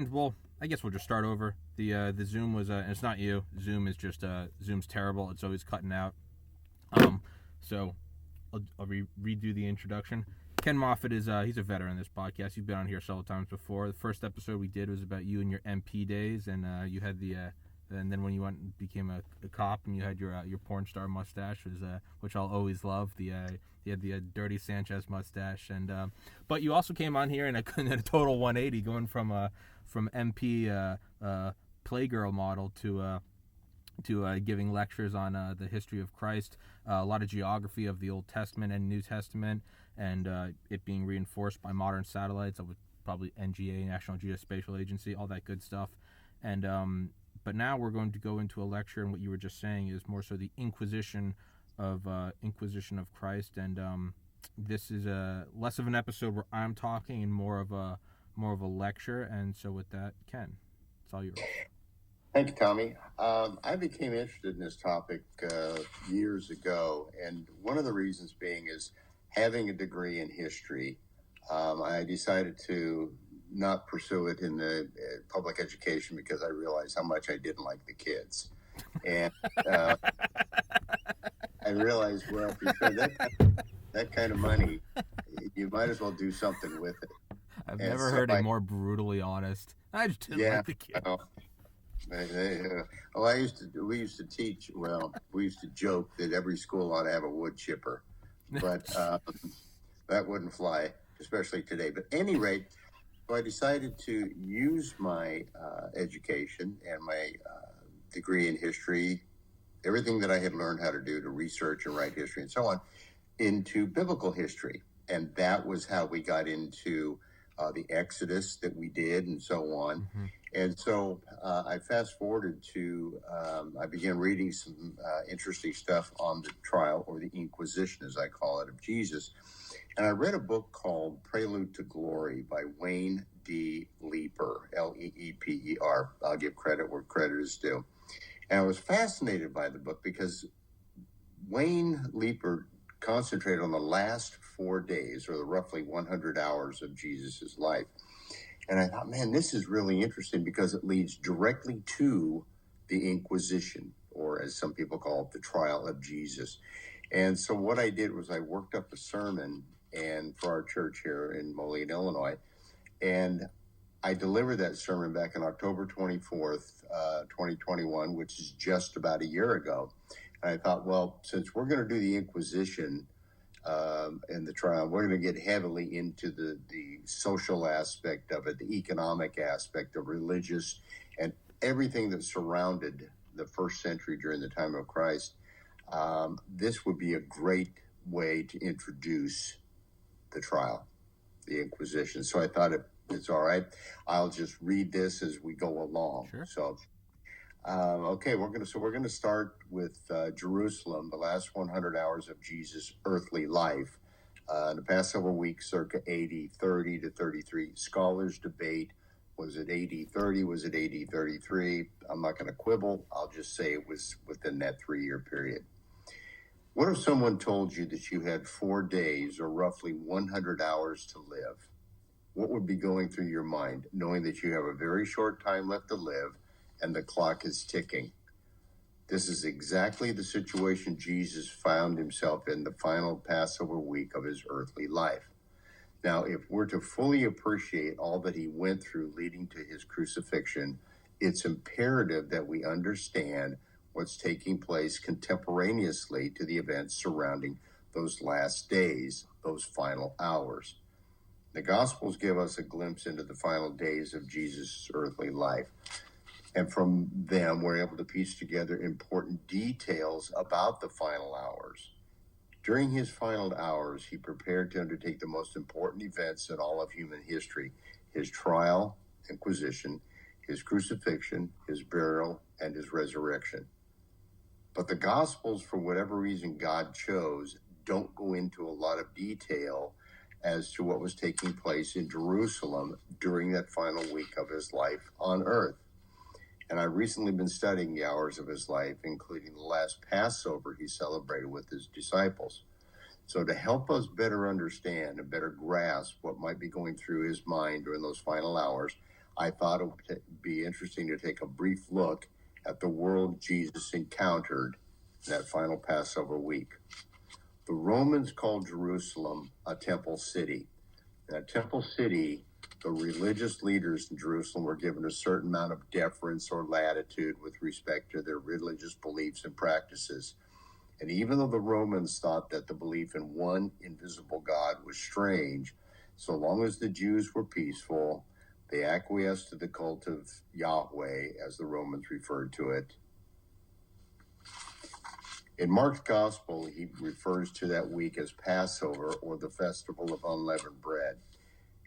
Well, I guess we'll just start over. The Zoom was and it's not you. Zoom is just Zoom's terrible. It's always cutting out. Um, so I'll redo the introduction. Ken Moffett is he's a veteran of this podcast. You've been on here several times before. The first episode we did was about you and your MP days, and you had the and then when you went and became a cop and you had your porn star mustache, which I'll always love. You had the Dirty Sanchez mustache, and but you also came on here in a total 180, going from MP Playgirl model to giving lectures on the history of Christ, a lot of geography of the Old Testament and New Testament, and it being reinforced by modern satellites, probably NGA, National Geospatial Agency, all that good stuff. And but now we're going to go into a lecture, and what you were just saying is more so the Inquisition of Christ, and this is less of an episode where I'm talking and more of a lecture. And so with that, Ken, it's all yours. Thank you, Tommy. I became interested in this topic years ago, and one of the reasons being is having a degree in history. I decided to not pursue it in the public education because I realized how much I didn't like the kids. And I realized, well, if you spend that kind of money, you might as well do something with it. I've never heard it more brutally honest. I just didn't like the kids. We used to teach. Well, we used to joke that every school ought to have a wood chipper, but that wouldn't fly, especially today. But at any rate, so I decided to use my education and my degree in history, everything that I had learned how to do to research and write history and so on, into biblical history, and that was how we got into the Exodus that we did and so on. Mm-hmm. And so I fast forwarded to, I began reading some interesting stuff on the trial, or the Inquisition, as I call it, of Jesus. And I read a book called Prelude to Glory by Wayne D. Leeper, Leeper. I'll give credit where credit is due. And I was fascinated by the book because Wayne Leeper concentrated on the last 4 days, or the roughly 100 hours of Jesus' life. And I thought, man, this is really interesting because it leads directly to the Inquisition, or as some people call it, the trial of Jesus. And so what I did was I worked up a sermon and for our church here in Moline, Illinois, and I delivered that sermon back on October 24th, 2021, which is just about a year ago. And I thought, well, since we're going to do the Inquisition in the trial, we're going to get heavily into the social aspect of it, the economic aspect, the religious, and everything that surrounded the first century during the time of Christ. This would be a great way to introduce the trial, the Inquisition. So I thought it's all right. I'll just read this as we go along. Sure. So, okay, we're going to start with Jerusalem, the last 100 hours of Jesus' earthly life. In the past several weeks, circa AD 30 to 33, scholars debate, was it AD 30, was it AD 33? I'm not going to quibble. I'll just say it was within that 3-year period. What if someone told you that you had 4 days, or roughly 100 hours to live? What would be going through your mind, knowing that you have a very short time left to live and the clock is ticking? This is exactly the situation Jesus found himself in the final Passover week of his earthly life. Now, if we're to fully appreciate all that he went through leading to his crucifixion, it's imperative that we understand what's taking place contemporaneously to the events surrounding those last days, those final hours. The Gospels give us a glimpse into the final days of Jesus' earthly life. And from them, we're able to piece together important details about the final hours. During his final hours, he prepared to undertake the most important events in all of human history: his trial, Inquisition, his crucifixion, his burial, and his resurrection. But the Gospels, for whatever reason God chose, don't go into a lot of detail as to what was taking place in Jerusalem during that final week of his life on earth. And I've recently been studying the hours of his life, including the last Passover he celebrated with his disciples. So to help us better understand and better grasp what might be going through his mind during those final hours, I thought it would be interesting to take a brief look at the world Jesus encountered in that final Passover week. The Romans called Jerusalem a temple city. In a temple city, the religious leaders in Jerusalem were given a certain amount of deference or latitude with respect to their religious beliefs and practices. And even though the Romans thought that the belief in one invisible God was strange, so long as the Jews were peaceful, they acquiesced to the cult of Yahweh, as the Romans referred to it. In Mark's Gospel, he refers to that week as Passover, or the Festival of Unleavened Bread.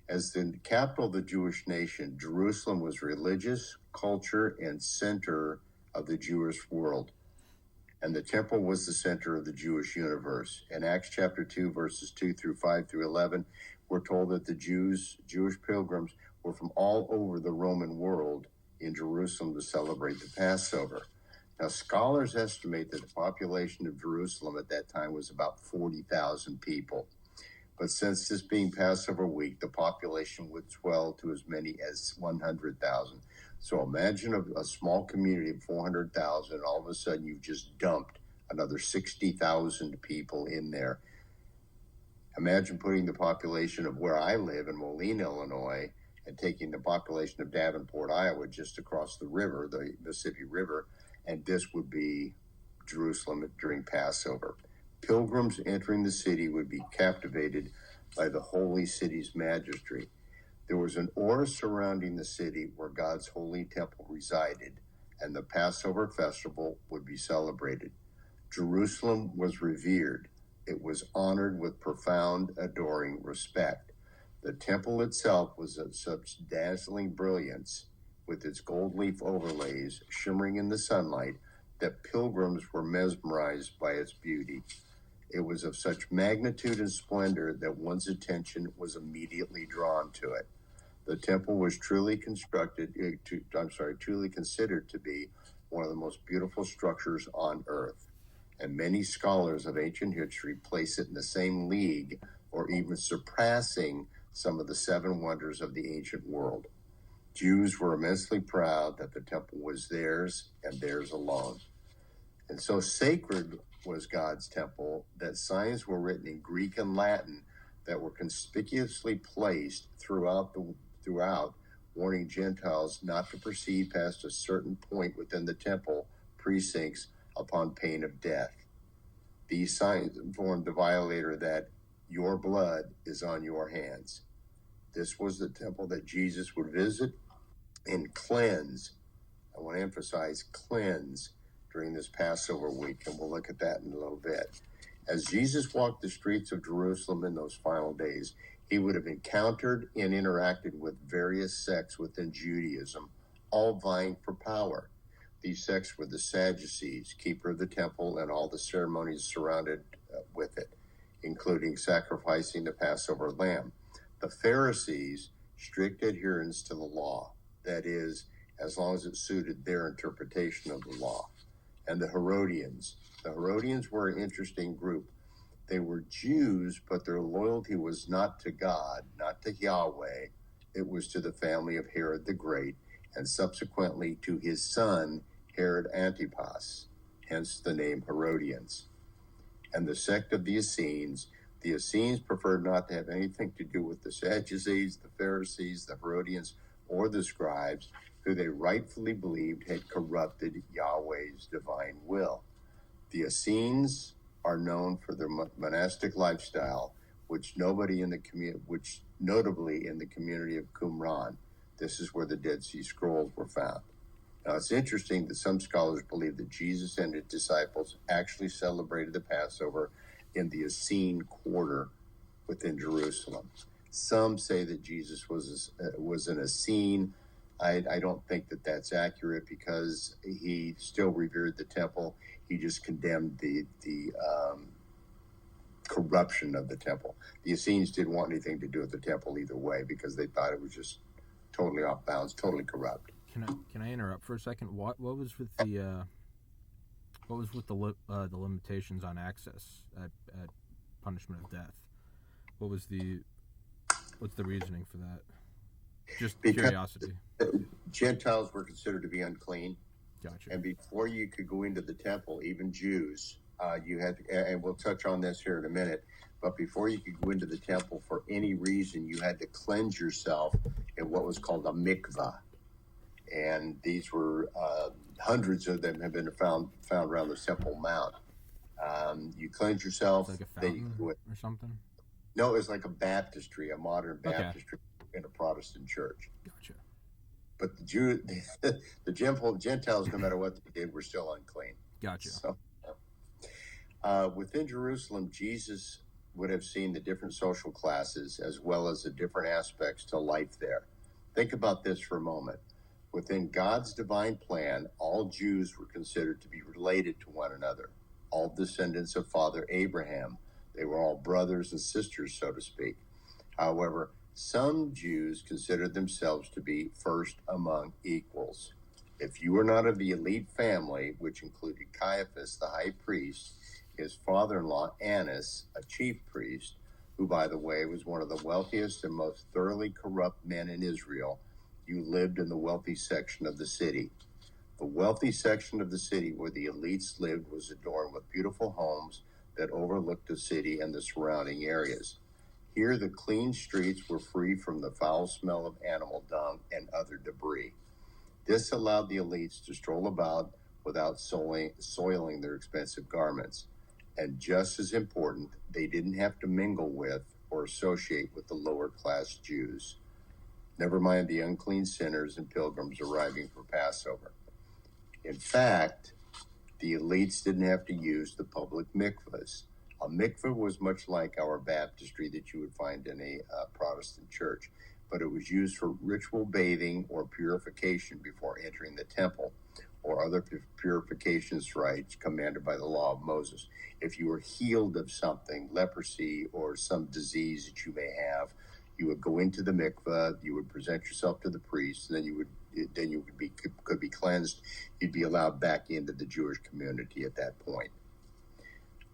As the capital of the Jewish nation, Jerusalem was religious, culture, and center of the Jewish world. And the temple was the center of the Jewish universe. In Acts chapter 2, verses 2 through 5 through 11, we're told that the Jewish pilgrims were from all over the Roman world in Jerusalem to celebrate the Passover. Now, scholars estimate that the population of Jerusalem at that time was about 40,000 people. But since this being Passover week, the population would swell to as many as 100,000. So imagine a small community of 400,000, and all of a sudden you've just dumped another 60,000 people in there. Imagine putting the population of where I live in Moline, Illinois, and taking the population of Davenport, Iowa, just across the river, the Mississippi River, and this would be Jerusalem during Passover. Pilgrims entering the city would be captivated by the holy city's majesty. There was an aura surrounding the city where God's holy temple resided, and the Passover festival would be celebrated. Jerusalem was revered. It was honored with profound, adoring respect. The temple itself was of such dazzling brilliance, with its gold leaf overlays shimmering in the sunlight, that pilgrims were mesmerized by its beauty. It was of such magnitude and splendor that one's attention was immediately drawn to it. The temple was truly considered to be one of the most beautiful structures on earth. And many scholars of ancient history place it in the same league, or even surpassing, some of the seven wonders of the ancient world. Jews were immensely proud that the temple was theirs and theirs alone. And so sacred was God's temple that signs were written in Greek and Latin that were conspicuously placed throughout, warning Gentiles not to proceed past a certain point within the temple precincts upon pain of death. These signs informed the violator that your blood is on your hands. This was the temple that Jesus would visit and cleanse. I want to emphasize cleanse during this Passover week, and we'll look at that in a little bit. As Jesus walked the streets of Jerusalem in those final days, he would have encountered and interacted with various sects within Judaism, all vying for power. These sects were the Sadducees, keeper of the temple, and all the ceremonies surrounded with it, including sacrificing the Passover lamb. The Pharisees, strict adherents to the law, that is, as long as it suited their interpretation of the law. And the Herodians. The Herodians were an interesting group. They were Jews, but their loyalty was not to God, not to Yahweh. It was to the family of Herod the Great, and subsequently to his son, Herod Antipas, hence the name Herodians. And the sect of the Essenes preferred not to have anything to do with the Sadducees, the Pharisees, the Herodians, or the scribes, who they rightfully believed had corrupted Yahweh's divine will. The Essenes are known for their monastic lifestyle, which notably in the community of Qumran. This is where the Dead Sea Scrolls were found. Now, it's interesting that some scholars believe that Jesus and his disciples actually celebrated the Passover in the Essene quarter within Jerusalem. Some say that Jesus was an Essene. I don't think that that's accurate, because he still revered the temple. He just condemned the corruption of the temple. The Essenes didn't want anything to do with the temple either way, because they thought it was just totally off bounds, totally corrupt. Can I interrupt for a second? What was with the limitations on access at punishment of death? What's the reasoning for that? Just Because curiosity. Gentiles were considered to be unclean. Gotcha. And before you could go into the temple, even Jews, you had to, and we'll touch on this here in a minute, but before you could go into the temple for any reason, you had to cleanse yourself in what was called a mikvah. And these were, hundreds of them have been found around the Temple Mount. You cleanse yourself. It's like a fountain or something? No, it's like a baptistry, a modern baptistry Okay. in a Protestant church. Gotcha. But the Gentiles, no matter what they did, were still unclean. Gotcha. So, within Jerusalem, Jesus would have seen the different social classes as well as the different aspects to life there. Think about this for a moment. Within God's divine plan, all Jews were considered to be related to one another, all descendants of Father Abraham. They were all brothers and sisters, so to speak. However, some Jews considered themselves to be first among equals. If you were not of the elite family, which included Caiaphas, the high priest, his father-in-law Annas, a chief priest, who, by the way, was one of the wealthiest and most thoroughly corrupt men in Israel, you lived in the wealthy section of the city. The wealthy section of the city where the elites lived was adorned with beautiful homes that overlooked the city and the surrounding areas. Here, the clean streets were free from the foul smell of animal dung and other debris. This allowed the elites to stroll about without soiling their expensive garments. And just as important, they didn't have to mingle with or associate with the lower class Jews. Never mind the unclean sinners and pilgrims arriving for Passover. In fact, the elites didn't have to use the public mikvahs. A mikvah was much like our baptistry that you would find in a Protestant church, but it was used for ritual bathing or purification before entering the temple, or other purifications rites commanded by the law of Moses. If you were healed of something, leprosy or some disease that you may have, you would go into the mikvah, you would present yourself to the priest, and then you could be cleansed. You'd be allowed back into the Jewish community at that point.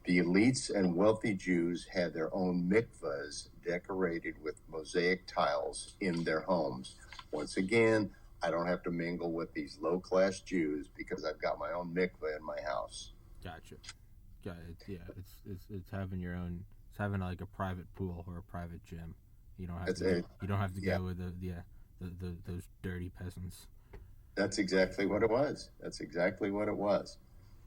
The elites and wealthy Jews had their own mikvahs decorated with mosaic tiles in their homes. Once again, I don't have to mingle with these low-class Jews because I've got my own mikvah in my house. Gotcha. Got it. Yeah, it's having your own. It's having like a private pool or a private gym. You don't have to. You don't have to go with those dirty peasants. That's exactly what it was.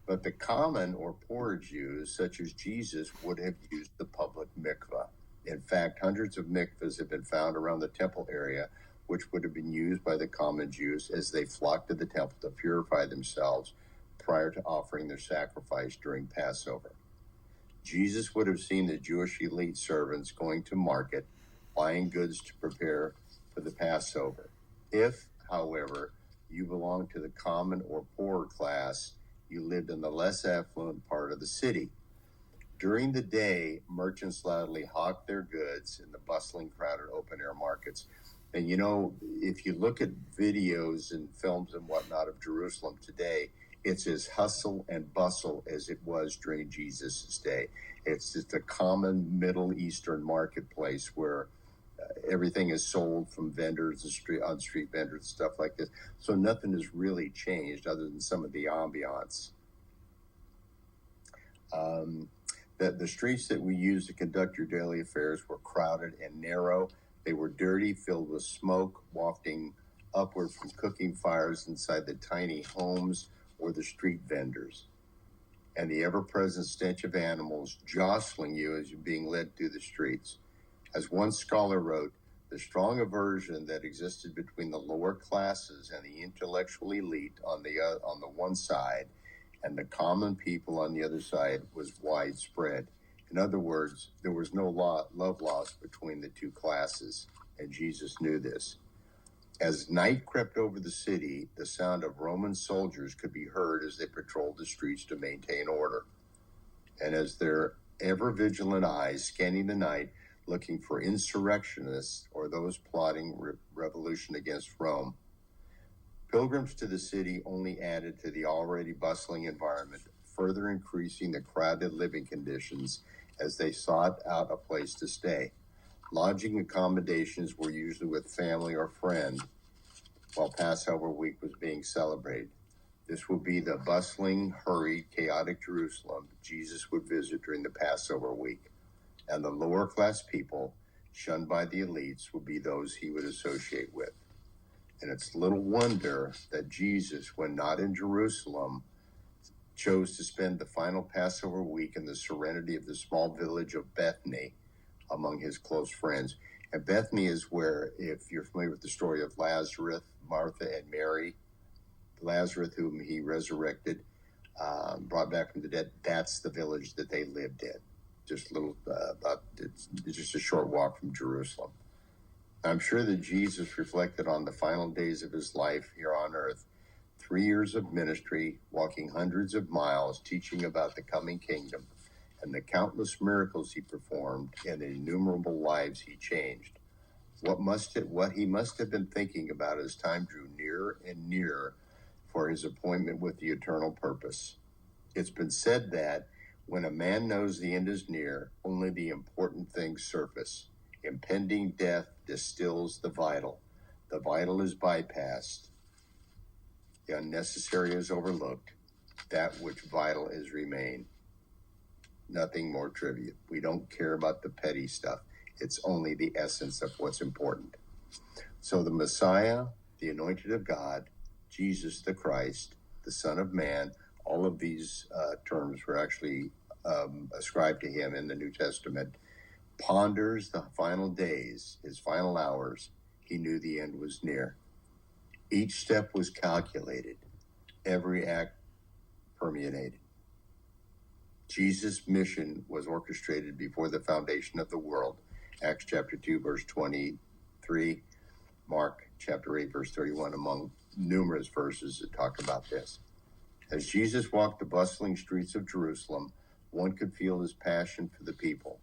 But the common or poor Jews, such as Jesus, would have used the public mikvah. In fact, hundreds of mikvahs have been found around the temple area, which would have been used by the common Jews as they flocked to the temple to purify themselves prior to offering their sacrifice during Passover. Jesus would have seen the Jewish elite servants going to market, buying goods to prepare for the Passover. If, however, you belong to the common or poorer class, you lived in the less affluent part of the city. During the day, merchants loudly hawked their goods in the bustling, crowded open-air markets. And you know, if you look at videos and films and whatnot of Jerusalem today, it's as hustle and bustle as it was during Jesus' day. It's just a common Middle Eastern marketplace where everything is sold from vendors and on street vendors and stuff like this. So nothing has really changed other than some of the ambiance. The streets that we use to conduct your daily affairs were crowded and narrow. They were dirty, filled with smoke, wafting upward from cooking fires inside the tiny homes or the street vendors, and the ever-present stench of animals jostling you as you're being led through the streets. As one scholar wrote, the strong aversion that existed between the lower classes and the intellectual elite on the one side and the common people on the other side was widespread. In other words, there was no love lost between the two classes, and Jesus knew this. As night crept over the city, the sound of Roman soldiers could be heard as they patrolled the streets to maintain order. And as their ever-vigilant eyes scanning the night, looking for insurrectionists or those plotting revolution against Rome, pilgrims to the city only added to the already bustling environment, further increasing the crowded living conditions as they sought out a place to stay. Lodging accommodations were usually with family or friend while Passover week was being celebrated. This would be the bustling, hurried, chaotic Jerusalem Jesus would visit during the Passover week, and the lower class people, shunned by the elites, would be those he would associate with. And it's little wonder that Jesus, when not in Jerusalem, chose to spend the final Passover week in the serenity of the small village of Bethany among his close friends. And Bethany is where, if you're familiar with the story of Lazarus, Martha, and Mary, Lazarus, whom he resurrected, brought back from the dead, that's the village that they lived in. Just it's just a short walk from Jerusalem. I'm sure that Jesus reflected on the final days of his life here on earth. 3 years of ministry, walking hundreds of miles, teaching about the coming kingdom, and the countless miracles he performed and the innumerable lives he changed. What he must have been thinking about as time drew nearer and nearer for his appointment with the eternal purpose. It's been said that when a man knows the end is near, only the important things surface. Impending death distills the vital. The vital is bypassed. The unnecessary is overlooked. That which vital is remain. Nothing more trivial. We don't care about the petty stuff. It's only the essence of what's important. So the Messiah, the anointed of God, Jesus the Christ, the Son of Man, all of these terms were actually ascribed to him in the New Testament, ponders the final days, his final hours. He knew the end was near. Each step was calculated, every act permeated. Jesus' mission was orchestrated before the foundation of the world. Acts chapter 2, verse 23, Mark chapter 8, verse 31, among numerous verses that talk about this. As Jesus walked the bustling streets of Jerusalem, one could feel his passion for the people.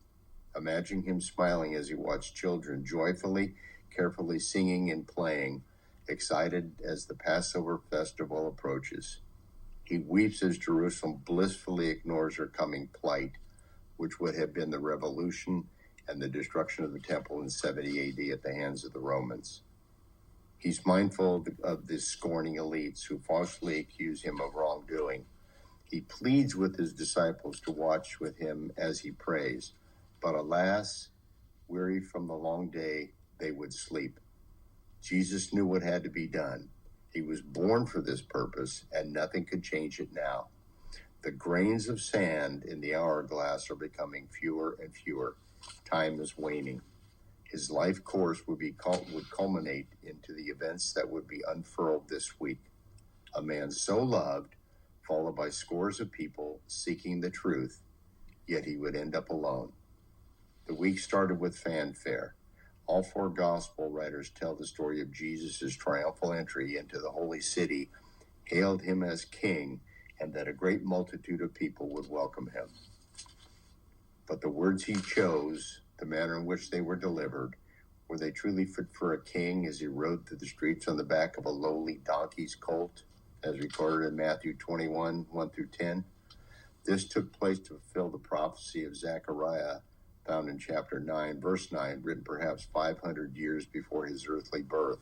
Imagine him smiling as he watched children joyfully, carefully singing and playing, excited as the Passover festival approaches. He weeps as Jerusalem blissfully ignores her coming plight, which would have been the revolution and the destruction of the temple in 70 AD at the hands of the Romans. He's mindful of the scorning elites who falsely accuse him of wrongdoing. He pleads with his disciples to watch with him as he prays. But alas, weary from the long day, they would sleep. Jesus knew what had to be done. He was born for this purpose, and nothing could change it now. The grains of sand in the hourglass are becoming fewer and fewer. Time is waning. His life course would culminate into the events that would be unfurled this week. A man so loved, followed by scores of people seeking the truth, yet he would end up alone. The week started with fanfare. All four gospel writers tell the story of Jesus' triumphal entry into the holy city, hailed him as king, and that a great multitude of people would welcome him. But the words he chose, the manner in which they were delivered, were they truly fit for a king as he rode through the streets on the back of a lowly donkey's colt, as recorded in Matthew 21, 1 through 10? This took place to fulfill the prophecy of Zechariah, found in chapter 9, verse 9, written perhaps 500 years before his earthly birth.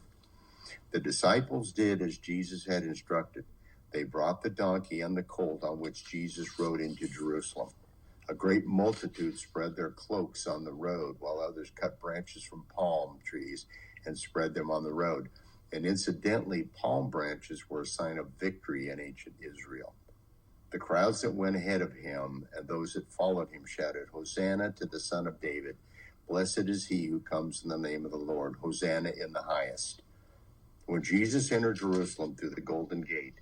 The disciples did as Jesus had instructed. They brought the donkey and the colt on which Jesus rode into Jerusalem. A great multitude spread their cloaks on the road, while others cut branches from palm trees and spread them on the road. And incidentally, palm branches were a sign of victory in ancient Israel. The crowds that went ahead of him and those that followed him shouted, "Hosanna to the Son of David. Blessed is he who comes in the name of the Lord. Hosanna in the highest." When Jesus entered Jerusalem through the Golden Gate,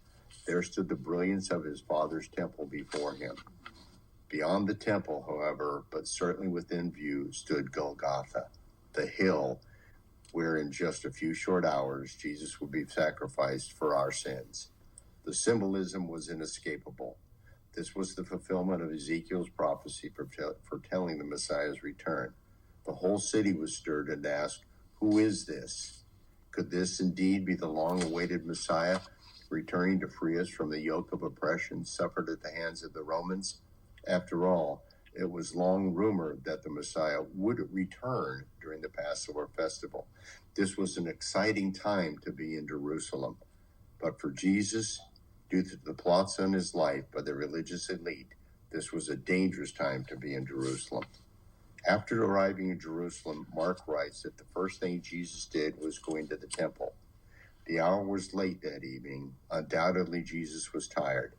there stood the brilliance of his Father's temple before him. Beyond the temple, however, but certainly within view, stood Golgotha, the hill where in just a few short hours Jesus would be sacrificed for our sins. The symbolism was inescapable. This was the fulfillment of Ezekiel's prophecy foretelling the Messiah's return. The whole city was stirred and asked, "Who is this?" Could this indeed be the long-awaited Messiah, returning to free us from the yoke of oppression suffered at the hands of the Romans? After all, it was long rumored that the Messiah would return during the Passover festival. This was an exciting time to be in Jerusalem. But for Jesus, due to the plots on his life by the religious elite, this was a dangerous time to be in Jerusalem. After arriving in Jerusalem, Mark writes that the first thing Jesus did was go into the temple. The hour was late that evening. Undoubtedly, Jesus was tired,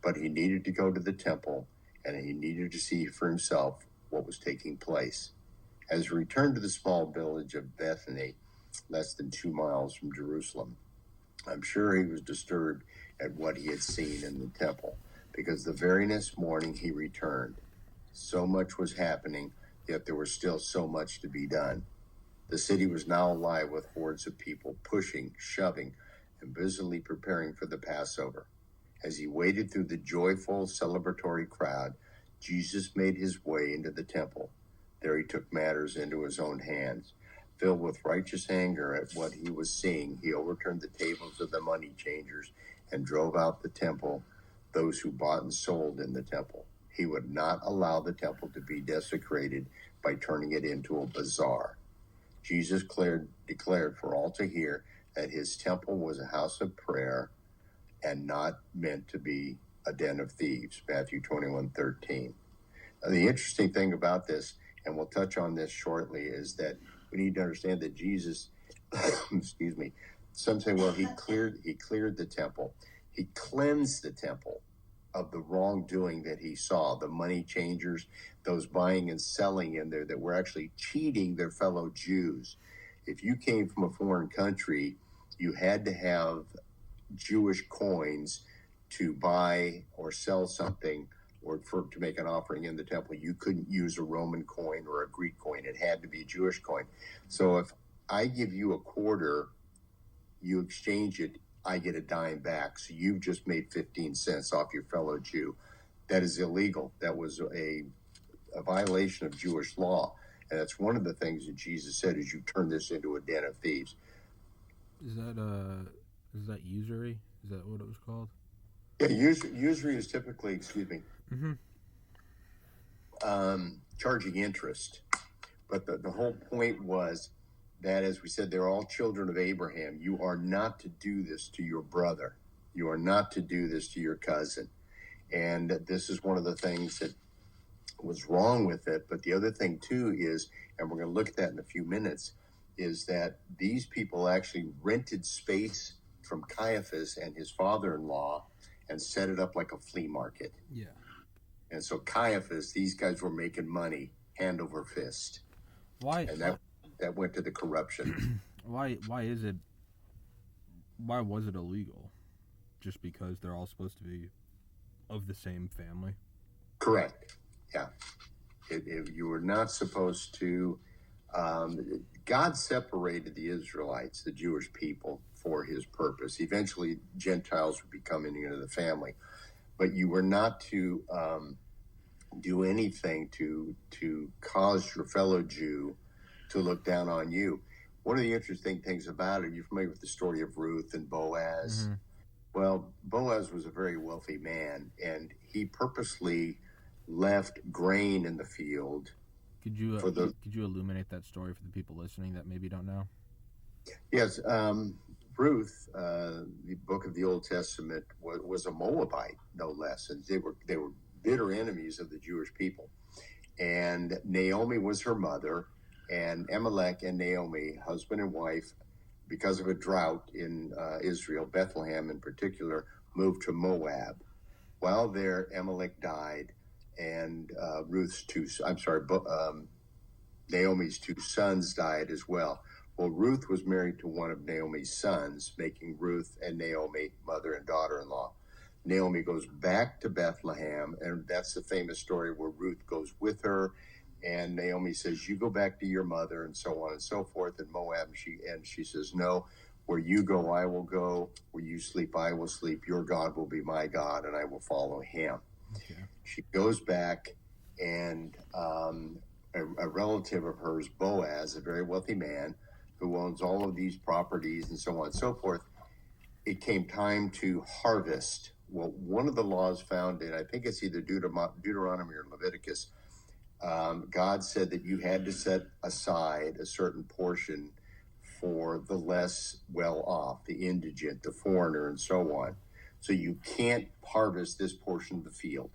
but he needed to go to the temple, and he needed to see for himself what was taking place. As he returned to the small village of Bethany, less than 2 miles from Jerusalem, I'm sure he was disturbed at what he had seen in the temple, because the very next morning he returned. So much was happening, yet there was still so much to be done. The city was now alive with hordes of people pushing, shoving, and busily preparing for the Passover. As he waded through the joyful, celebratory crowd, Jesus made his way into the temple. There he took matters into his own hands. Filled with righteous anger at what he was seeing, he overturned the tables of the money changers and drove out the temple, those who bought and sold in the temple. He would not allow the temple to be desecrated by turning it into a bazaar. Jesus declared for all to hear that his temple was a house of prayer and not meant to be a den of thieves, Matthew 21:13. Now, the interesting thing about this, and we'll touch on this shortly, is that we need to understand that Jesus, excuse me, some say, well, he cleared the temple. He cleansed the temple of the wrongdoing that he saw, the money changers, those buying and selling in there that were actually cheating their fellow Jews. If you came from a foreign country, you had to have Jewish coins to buy or sell something or to make an offering in the temple. You couldn't use a Roman coin or a Greek coin. It had to be a Jewish coin. So if I give you a quarter, you exchange it, I get a dime back. So you've just made 15 cents off your fellow Jew. That is illegal. That was a violation of Jewish law. And that's one of the things that Jesus said, is you turn this into a den of thieves. Is that usury? Is that what it was called? Yeah, usury is typically, charging interest. But the whole point was that, as we said, they're all children of Abraham. You are not to do this to your brother. You are not to do this to your cousin. And this is one of the things that was wrong with it. But the other thing, too, is, and we're going to look at that in a few minutes, is that these people actually rented space from Caiaphas and his father-in-law and set it up like a flea market. Yeah. And so Caiaphas, these guys were making money hand over fist. Why? And that went to the corruption. Why was it illegal? Just because they're all supposed to be of the same family? Correct. Yeah. You were not supposed to. God separated the Israelites, the Jewish people, for his purpose. Eventually, Gentiles would be coming into the family. But you were not to do anything to cause your fellow Jew to look down on you. One of the interesting things about it, you're familiar with the story of Ruth and Boaz. Mm-hmm. Well, Boaz was a very wealthy man, and he purposely left grain in the field. Could you illuminate that story for the people listening that maybe don't know? Yes, Ruth, the book of the Old Testament, was a Moabite, no less, and they were bitter enemies of the Jewish people. And Naomi was her mother, and Elimelech and Naomi, husband and wife, because of a drought in Israel, Bethlehem in particular, moved to Moab. While there, Elimelech died, and Naomi's two sons died as well. Well, Ruth was married to one of Naomi's sons, making Ruth and Naomi mother and daughter-in-law. Naomi goes back to Bethlehem, and that's the famous story where Ruth goes with her, and Naomi says, "You go back to your mother," and so on and so forth. In Moab, she says, "No, where you go, I will go. Where you sleep, I will sleep. Your God will be my God, and I will follow him." Okay. She goes back, and a relative of hers, Boaz, a very wealthy man who owns all of these properties and so on and so forth, it came time to harvest. Well, one of the laws found in, I think it's either Deuteronomy or Leviticus, God said that you had to set aside a certain portion for the less well off, the indigent, the foreigner, and so on. So you can't harvest this portion of the field.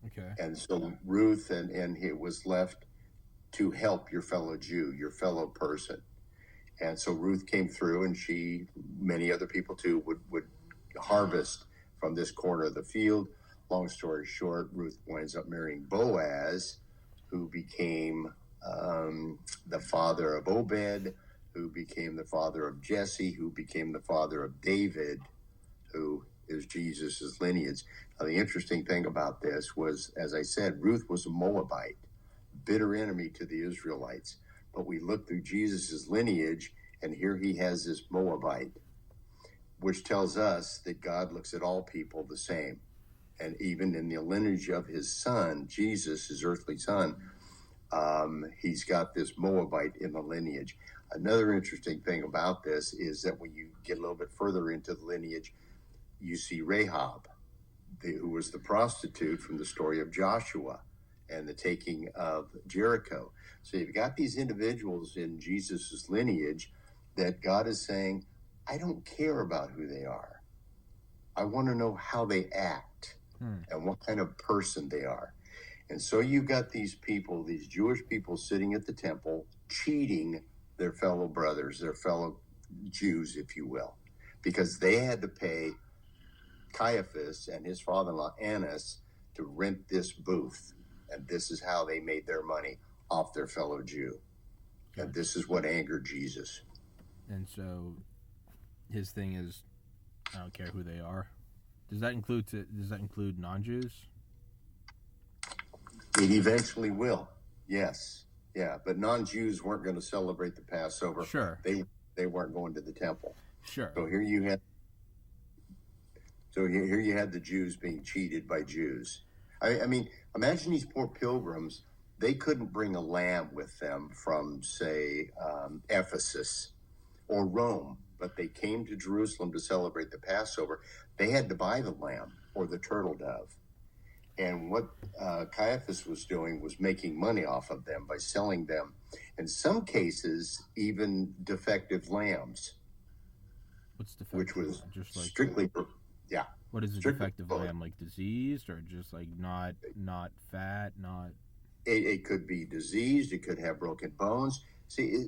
Okay. And so Ruth and it was left to help your fellow Jew, your fellow person. And so Ruth came through, and she, many other people too, would harvest from this corner of the field. Long story short, Ruth winds up marrying Boaz, who became the father of Obed, who became the father of Jesse, who became the father of David, who is Jesus' lineage. Now, the interesting thing about this was, as I said, Ruth was a Moabite, bitter enemy to the Israelites. But we look through Jesus' lineage, and here he has this Moabite, which tells us that God looks at all people the same. And even in the lineage of his son, Jesus, his earthly son, he's got this Moabite in the lineage. Another interesting thing about this is that when you get a little bit further into the lineage, you see Rahab, who was the prostitute from the story of Joshua and the taking of Jericho. So you've got these individuals in Jesus' lineage that God is saying, I don't care about who they are. I want to know how they act and what kind of person they are. And so you've got these people, these Jewish people sitting at the temple, cheating their fellow brothers, their fellow Jews, if you will, because they had to pay Caiaphas and his father-in-law Annas to rent this booth. And this is how they made their money off their fellow Jew. Okay. And this is what angered Jesus. And so his thing is, I don't care who they are. Does that include non-Jews? It eventually will. Yes. Yeah. But non-Jews weren't going to celebrate the Passover. Sure. They weren't going to the temple. Sure. So here you had the Jews being cheated by Jews. I mean, imagine these poor pilgrims. They couldn't bring a lamb with them from, say, Ephesus or Rome, but they came to Jerusalem to celebrate the Passover. They had to buy the lamb or the turtle dove. And what Caiaphas was doing was making money off of them by selling them, in some cases, even defective lambs. What's defective? Which was just like strictly, yeah. What is a defective lamb? Like diseased, or just like not fat, not? It could be diseased. It could have broken bones. See,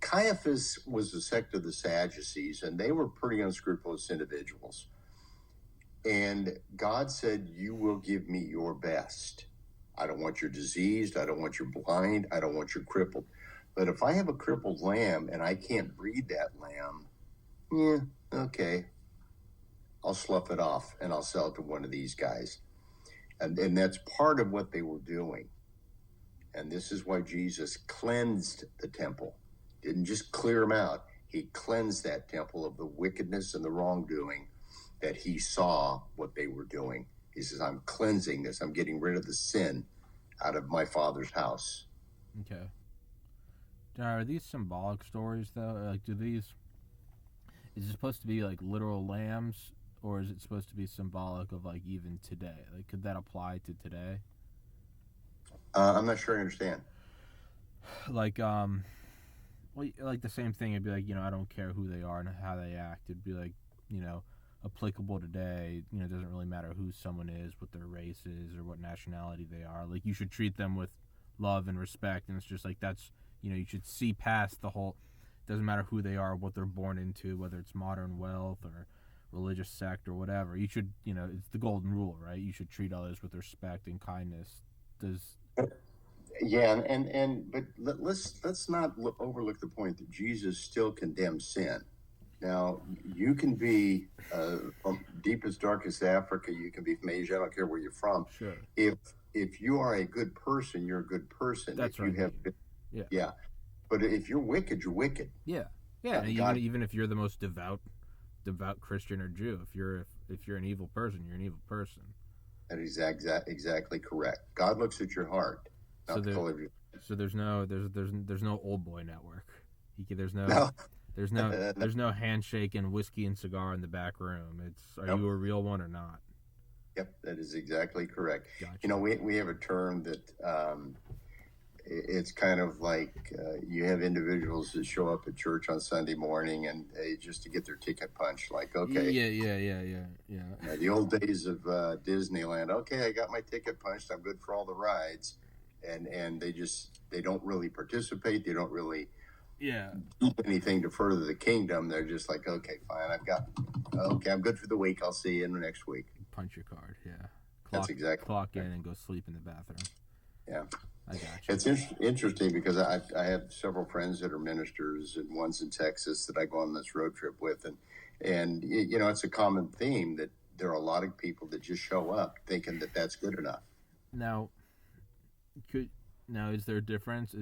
Caiaphas was a sect of the Sadducees, and they were pretty unscrupulous individuals. And God said, you will give me your best. I don't want you diseased. I don't want you blind. I don't want you crippled. But if I have a crippled lamb and I can't breed that lamb, yeah, okay. I'll slough it off and I'll sell it to one of these guys. And that's part of what they were doing. And this is why Jesus cleansed the temple. Didn't just clear them out. He cleansed that temple of the wickedness and the wrongdoing that he saw what they were doing. He says, I'm cleansing this. I'm getting rid of the sin out of my Father's house. Okay. Are these symbolic stories, though? Like, is it supposed to be like literal lambs, or is it supposed to be symbolic of like even today? Like, could that apply to today? I'm not sure I understand. Like, well, like the same thing. It'd be like, I don't care who they are and how they act. It'd be like, applicable today. It doesn't really matter who someone is, what their race is, or what nationality they are. Like, you should treat them with love and respect. And it's just like, that's, you should see past the whole, doesn't matter who they are, what they're born into, whether it's modern wealth or religious sect or whatever. You should, it's the golden rule, right? You should treat others with respect and kindness. Yeah, but let's not overlook the point that Jesus still condemns sin. Now, you can be from deepest, darkest Africa. You can be from Asia. I don't care where you're from. Sure. If you are a good person, you're a good person. That's right. Yeah. But if you're wicked, you're wicked. Yeah. Yeah. Even if you're the most devout Christian or Jew, if you're an evil person, you're an evil person. That is exactly correct. God looks at your heart. So there's no old boy network. There's no handshake and whiskey and cigar in the back room. Are you a real one or not? Yep, that is exactly correct. Gotcha. You know, we have a term that it's kind of like you have individuals that show up at church on Sunday morning and just to get their ticket punched. Like, okay, Yeah. the old days of Disneyland. Okay, I got my ticket punched. I'm good for all the rides, and they don't really participate. They don't really do anything to further the kingdom. They're just like, okay, fine. I'm good for the week. I'll see you in the next week. Punch your card. Yeah. That's exactly. Clock in and go sleep in the bathroom. Yeah. I got you. It's interesting because I have several friends that are ministers, and one's in Texas that I go on this road trip with, and you know, it's a common theme that there are a lot of people that just show up thinking that that's good enough. Now, is there a difference?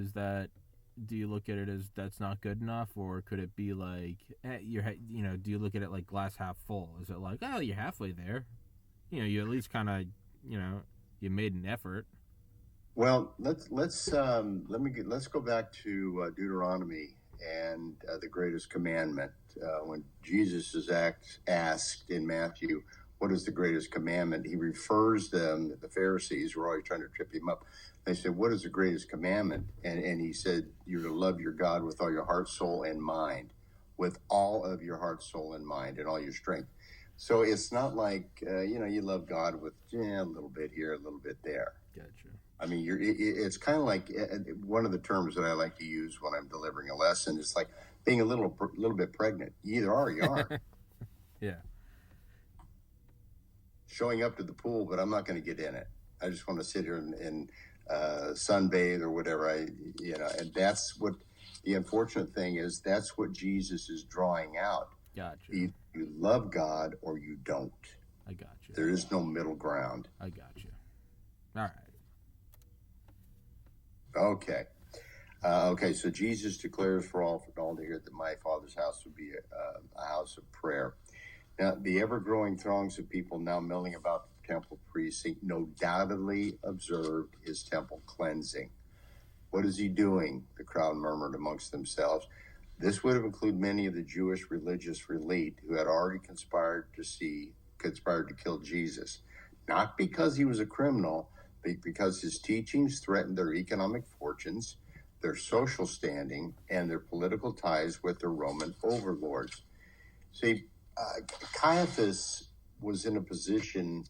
Do you look at it as that's not good enough, or could it be like do you look at it like glass half full? Is it like, oh, you're halfway there? You know, you at least kind of, you made an effort. Well, let's go back to Deuteronomy and the greatest commandment. When Jesus is asked in Matthew, what is the greatest commandment? He refers them, the Pharisees were always trying to trip him up. They said, what is the greatest commandment? And he said, you're to love your God with all your heart, soul, and mind, with all of your heart, soul, and mind, and all your strength. So it's not like, you love God with a little bit here, a little bit there. Gotcha. I mean, it's kind of like one of the terms that I like to use when I'm delivering a lesson. It's like being a little bit pregnant. You either are or you aren't. Yeah. Showing up to the pool, but I'm not going to get in it. I just want to sit here and sunbathe or whatever. And that's what the unfortunate thing is. That's what Jesus is drawing out. Gotcha. Either you love God or you don't. I got you. There is no middle ground. I got you. All right. Okay, so Jesus declares for all to hear that my Father's house will be a house of prayer. Now, the ever-growing throngs of people now milling about the temple precinct no doubtly observed his temple cleansing. What is he doing? The crowd murmured amongst themselves. This would have included many of the Jewish religious elite who had already conspired to kill Jesus, not because he was a criminal, but because his teachings threatened their economic fortunes, their social standing, and their political ties with their Roman overlords. See, Caiaphas was in a position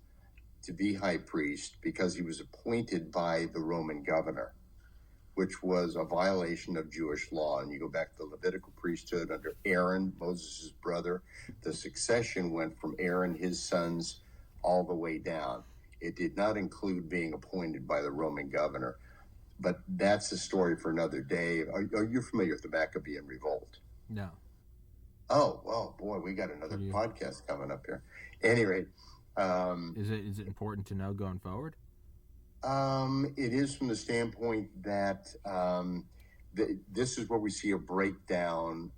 to be high priest because he was appointed by the Roman governor, which was a violation of Jewish law. And you go back to the Levitical priesthood under Aaron, Moses' brother. The succession went from Aaron, his sons, all the way down. It did not include being appointed by the Roman governor. But that's a story for another day. Are you familiar with the Maccabean Revolt? No. Oh, well, boy, we got another podcast coming up here. At any rate. Is it important to know going forward? It is from the standpoint that this is where we see a breakdown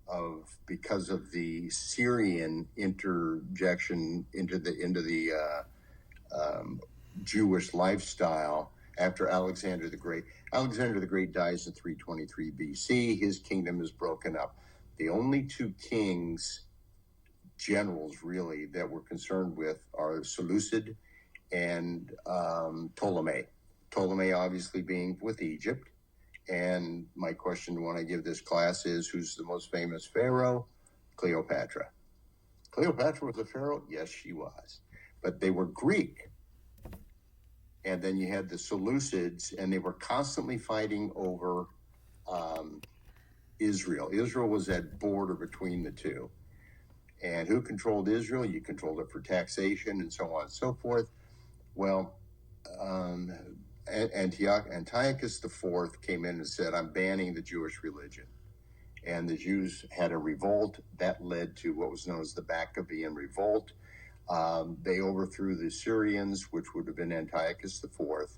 because of the Syrian interjection into the Jewish lifestyle after Alexander the Great. Alexander the Great dies in 323 BC. His kingdom is broken up. The only two generals really that we're concerned with are Seleucid and Ptolemy. Ptolemy obviously being with Egypt. And my question when I give this class is, who's the most famous pharaoh? Cleopatra. Cleopatra was a pharaoh? Yes, she was. But they were Greek. And then you had the Seleucids, and they were constantly fighting over Israel. Israel was that border between the two. And who controlled Israel? You controlled it for taxation and so on and so forth. Well, Antiochus IV came in and said, I'm banning the Jewish religion. And the Jews had a revolt that led to what was known as the Maccabean Revolt. They overthrew the Syrians, which would have been Antiochus IV,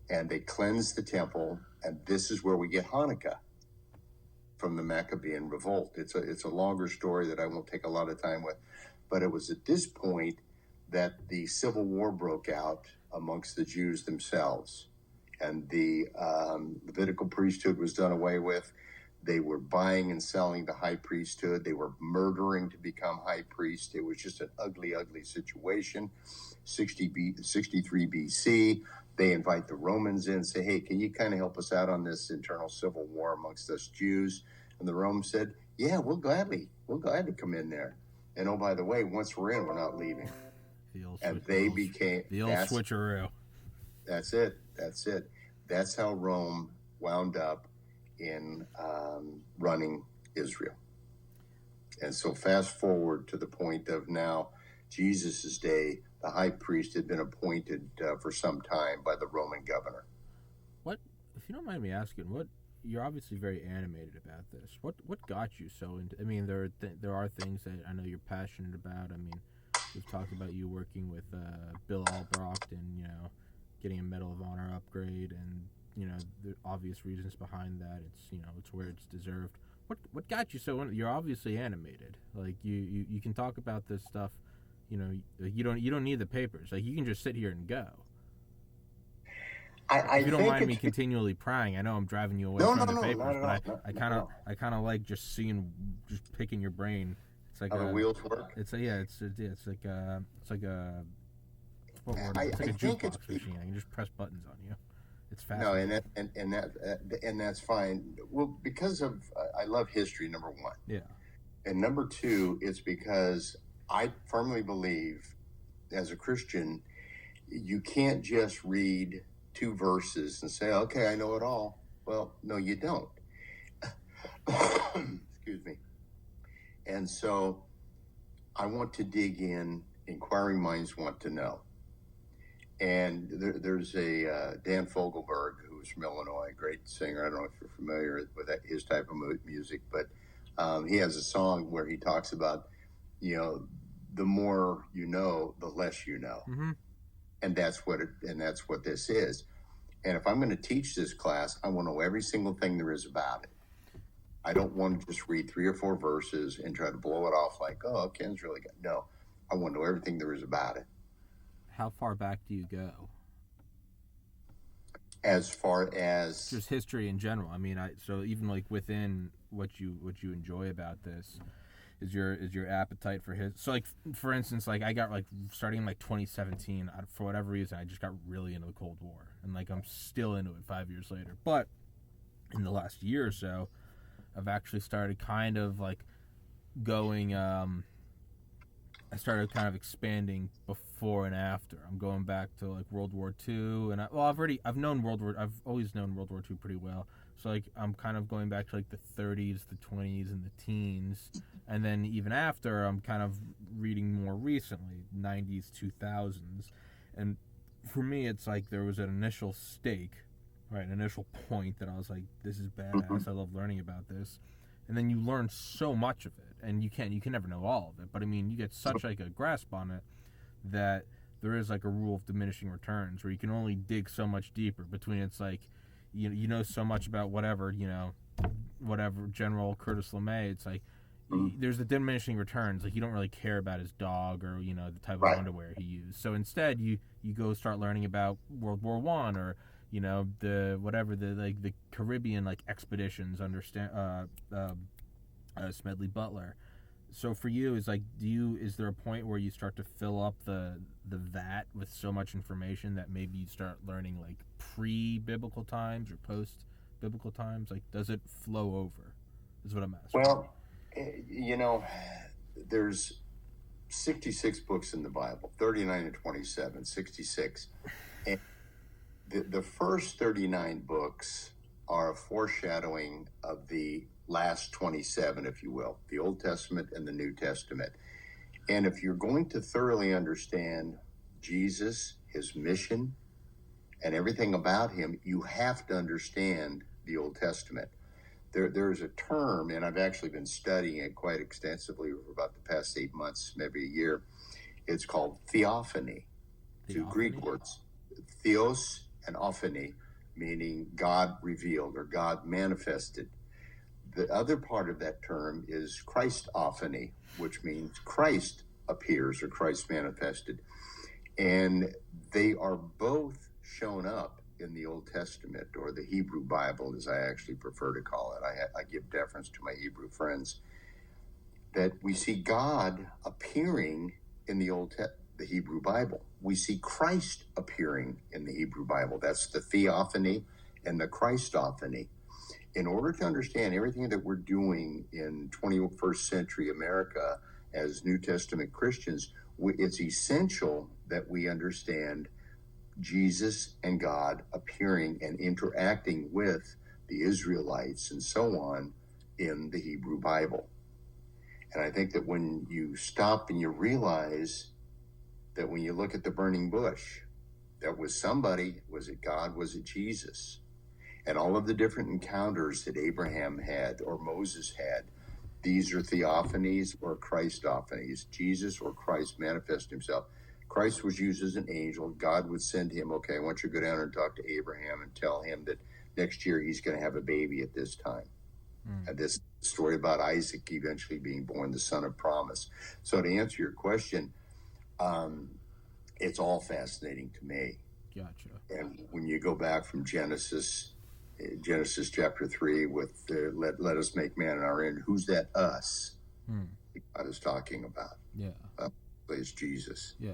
and they cleansed the temple. And this is where we get Hanukkah from the Maccabean Revolt. It's a longer story that I won't take a lot of time with, but it was at this point that the civil war broke out amongst the Jews themselves, and the Levitical priesthood was done away with. They were buying and selling the high priesthood. They were murdering to become high priest. It was just an ugly, ugly situation. 63 BC, they invite the Romans in and say, hey, can you kind of help us out on this internal civil war amongst us Jews? And the Romans said, yeah, we'll gladly come in there. And oh, by the way, once we're in, we're not leaving. And they became the old switcheroo. That's it. That's how Rome wound up in running Israel. And so fast forward to the point of now, Jesus' day, the high priest had been appointed for some time by the Roman governor. What, if you don't mind me asking, you're obviously very animated about this. What got you so into? I mean, there are things that I know you're passionate about. I mean, we've talked about you working with Bill Albrocht and getting a Medal of Honor upgrade, and the obvious reasons behind that. It's where it's deserved. What got you so? You're obviously animated. Like you can talk about this stuff. You don't need the papers. Like you can just sit here and go. If you don't mind me continually prying, I know I'm driving you away from the papers, but I kind of like just picking your brain. It's like how the wheels work. It's like a jukebox machine. I can just press buttons on you. It's fascinating. No, and that's fine. Well, because of I love history, number one. Yeah. And number two, it's because I firmly believe, as a Christian, you can't just read 2 verses and say, okay, I know it all. Well, no, you don't. Excuse me. And so I want to dig in. Inquiring minds want to know. And there's a Dan Fogelberg, who's from Illinois, a great singer. I don't know if you're familiar with his type of music, but he has a song where he talks about, the more you know, the less you know. Mm-hmm. And that's what this is. And if I'm going to teach this class, I want to know every single thing there is about it. I don't want to just read 3 or 4 verses and try to blow it off like, oh, Ken's really good. No, I want to know everything there is about it. How far back do you go? As far as just history in general. I mean, so even like within what you enjoy about this is your appetite for his. So like for instance, like I got like starting in like 2017 for whatever reason I just got really into the Cold War, and like I'm still into it 5 years later. But in the last year or so, I've actually started kind of like going. I started kind of expanding before and after. I'm going back to like World War II, and I've always known World War II pretty well. So like I'm kind of going back to like the 30s, the 20s, and the teens, and then even after I'm kind of reading more recently, 90s, 2000s, and for me it's like there was an initial stake, right, an initial point that I was like, this is badass. I love learning about this. And then you learn so much of it, and you can never know all of it, but I mean you get such like a grasp on it that there is like a rule of diminishing returns where you can only dig so much deeper between. It's like you know so much about whatever General Curtis LeMay. It's like there's the diminishing returns. Like you don't really care about his dog or the type of underwear he used. So instead you go start learning about World War I or the Caribbean like expeditions under Smedley Butler. So for you, is there a point where you start to fill up the vat with so much information that maybe you start learning like pre-biblical times or post-biblical times? Like, does it flow over? Is what I'm asking. Well, there's 66 books in the Bible, 39 and 27, 66. And the first 39 books are a foreshadowing of the last 27, if you will, the Old Testament and the New Testament. And if you're going to thoroughly understand Jesus, his mission, and everything about him, you have to understand the Old Testament. There's a term, and I've actually been studying it quite extensively for about the past 8 months, maybe a year. It's called theophany. Two Greek words, theos and ophany, meaning God revealed or God manifested. The other part of that term is Christophany, which means Christ appears or Christ manifested. And they are both shown up in the Old Testament, or the Hebrew Bible, as I actually prefer to call it. I give deference to my Hebrew friends. That we see God appearing in the Hebrew Bible. We see Christ appearing in the Hebrew Bible. That's the theophany and the Christophany. In order to understand everything that we're doing in 21st century America as New Testament Christians, it's essential that we understand Jesus and God appearing and interacting with the Israelites and so on in the Hebrew Bible. And I think that when you stop and you realize that when you look at the burning bush, that was somebody, was it God, was it Jesus? And all of the different encounters that Abraham had or Moses had, these are theophanies or Christophanies. Jesus or Christ manifest himself. Christ was used as an angel. God would send him, okay, I want you to go down and talk to Abraham and tell him that next year he's going to have a baby at this time. And this story about Isaac eventually being born, the son of promise. So to answer your question, it's all fascinating to me. Gotcha. And when you go back from Genesis chapter 3 with let us make man in our image, who's that us God is talking about? Yeah. It's Jesus. Yeah.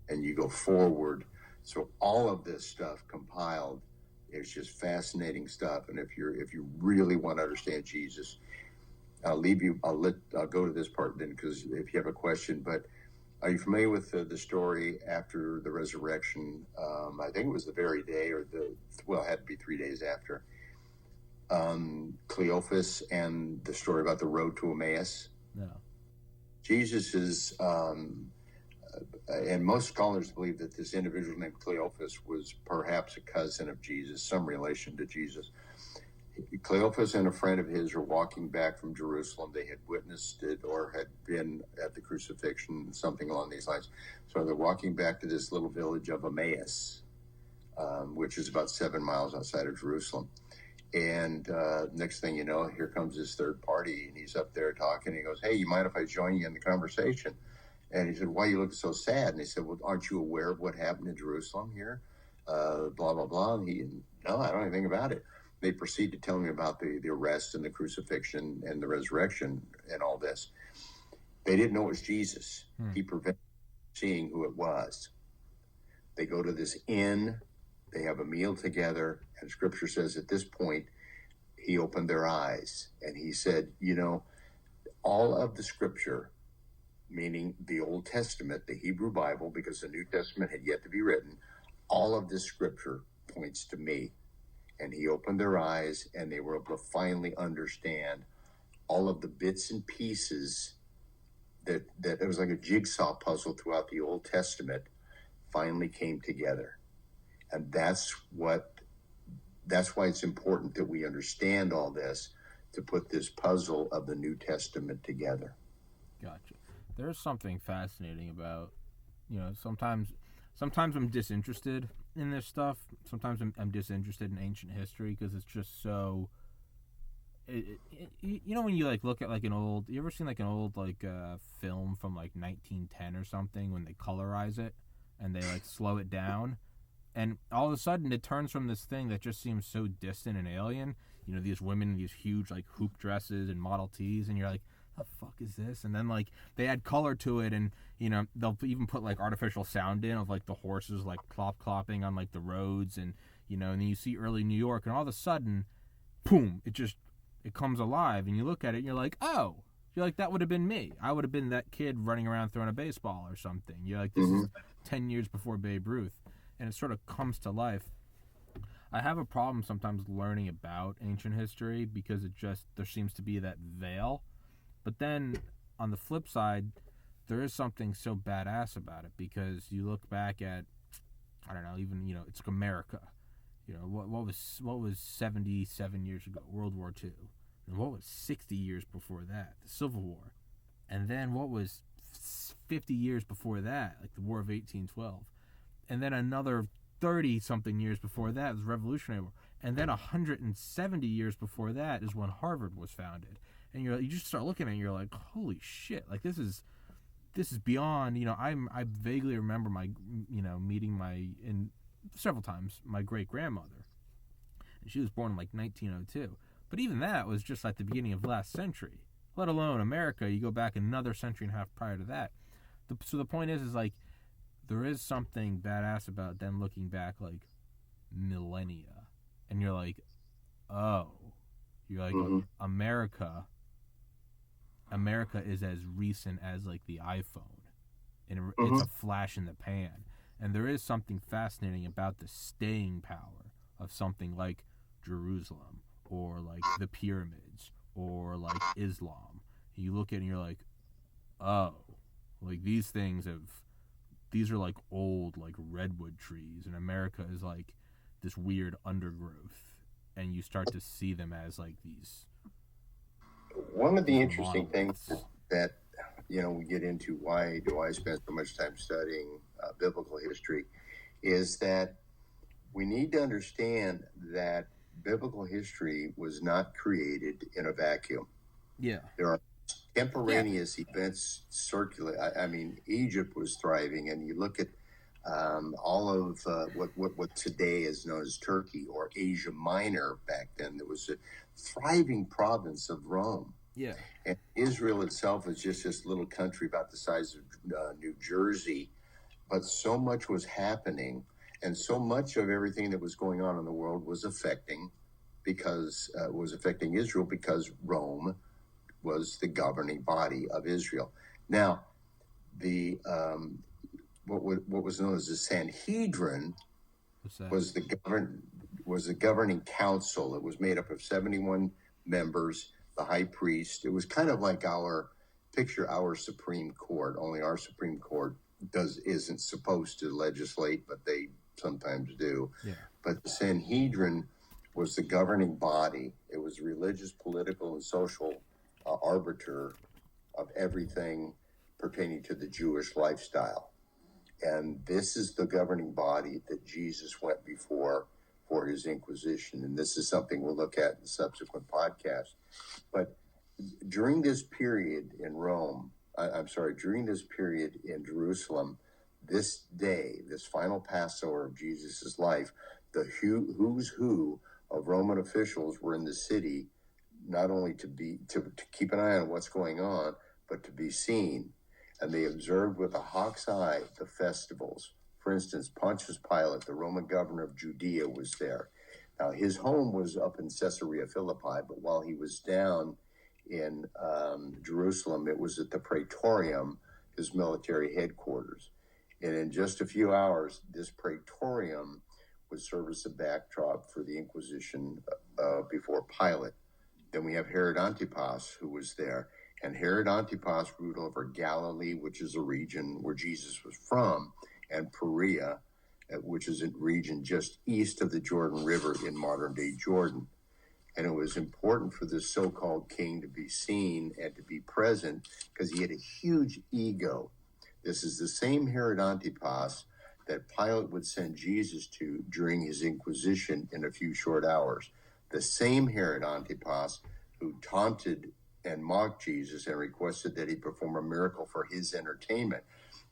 And you go forward. So all of this stuff compiled, it's just fascinating stuff. And if you really want to understand Jesus, I'll go to this part then, because if you have a question. But are you familiar with the story after the resurrection? I think it was the very day, or it had to be 3 days after. Cleophas and the story about the road to Emmaus. No. Jesus is, and most scholars believe that this individual named Cleophas was perhaps a cousin of Jesus, some relation to Jesus. Cleophas and a friend of his are walking back from Jerusalem. They had witnessed it or had been at the crucifixion, something along these lines. So they're walking back to this little village of Emmaus, which is about 7 miles outside of Jerusalem. And next thing you know, here comes this third party, and he's up there talking. He goes, "Hey, you mind if I join you in the conversation?" And he said, "Why you look so sad?" And he said, "Well, aren't you aware of what happened in Jerusalem here? Blah, blah, blah." And no, I don't know anything about it. They proceed to tell me about the arrest and the crucifixion and the resurrection and all this. They didn't know it was Jesus. He prevented seeing who it was. They go to this inn. They have a meal together. And Scripture says at this point, he opened their eyes. And he said, all of the Scripture, meaning the Old Testament, the Hebrew Bible, because the New Testament had yet to be written, all of this Scripture points to me. And he opened their eyes, and they were able to finally understand all of the bits and pieces that it was like a jigsaw puzzle throughout the Old Testament finally came together. And that's why it's important that we understand all this to put this puzzle of the New Testament together. Gotcha. There's something fascinating about, sometimes I'm disinterested in this stuff. Sometimes I'm disinterested in ancient history because it's just so. When you look at an old, you ever seen an old film from 1910 or something, when they colorize it and they slow it down, and all of a sudden it turns from this thing that just seems so distant and alien. These women in these huge hoop dresses and Model Ts, and you're like, the fuck is this? And then they add color to it, and they'll even put artificial sound in of the horses clopping on the roads, and and then you see early New York, and all of a sudden, boom, it comes alive, and you look at it and you're like, oh, that would have been me. I would have been that kid running around throwing a baseball or something. You're like, this is 10 years before Babe Ruth, and it sort of comes to life. I have a problem sometimes learning about ancient history because there seems to be that veil. But then, on the flip side, there is something so badass about it, because you look back at, I don't know, even, it's America. What was 77 years ago? World War II. And what was 60 years before that? The Civil War. And then what was 50 years before that? The War of 1812. And then another 30-something years before that was the Revolutionary War. And then 170 years before that is when Harvard was founded. And you just start looking at it and you're like, holy shit, this is beyond, I vaguely remember my, meeting several times my great-grandmother. And she was born in like 1902. But even that was just like the beginning of last century. Let alone America, you go back another century and a half prior to that. So the point is like, there is something badass about them looking back like millennia. And you're like, oh. You're like, America is as recent as like the iPhone. And it's a flash in the pan. And there is something fascinating about the staying power of something like Jerusalem or like the pyramids or like Islam. You look at it and you're like, oh, like these are like old like redwood trees, and America is like this weird undergrowth, and you start to see them as like these. One of the interesting things that we get into, why do I spend so much time studying biblical history, is that we need to understand that biblical history was not created in a vacuum. Yeah. There are contemporaneous events circulate. I mean, Egypt was thriving, and you look at all of what today is known as Turkey or Asia Minor. Back then, there was a thriving province of Rome. Yeah. And Israel itself is just this little country about the size of New Jersey, but so much was happening, and so much of everything that was going on in the world was affecting Israel, because Rome was the governing body of Israel. Now, the what was known as the Sanhedrin was the governing council. It was made up of 71 members. The high priest. It was kind of like our Supreme Court. Only our Supreme Court isn't supposed to legislate, but they sometimes do. Yeah. But the Sanhedrin was the governing body. It was religious, political, and social arbiter of everything pertaining to the Jewish lifestyle. And this is the governing body that Jesus went before for his Inquisition. And this is something we'll look at in subsequent podcasts. But during this period in during this period in Jerusalem, this day, this final Passover of Jesus' life, the who's who of Roman officials were in the city, not only to keep an eye on what's going on, but to be seen. And they observed with a hawk's eye the festivals. For instance, Pontius Pilate, the Roman governor of Judea, was there. Now, his home was up in Caesarea Philippi, but while he was down in Jerusalem, it was at the Praetorium, his military headquarters. And in just a few hours, this Praetorium would serve as a backdrop for the Inquisition before Pilate. Then we have Herod Antipas, who was there. And Herod Antipas ruled over Galilee, which is a region where Jesus was from, and Perea, which is a region just east of the Jordan River in modern-day Jordan. And it was important for this so-called king to be seen and to be present because he had a huge ego. This is the same Herod Antipas that Pilate would send Jesus to during his Inquisition in a few short hours. The same Herod Antipas who taunted and mocked Jesus and requested that he perform a miracle for his entertainment.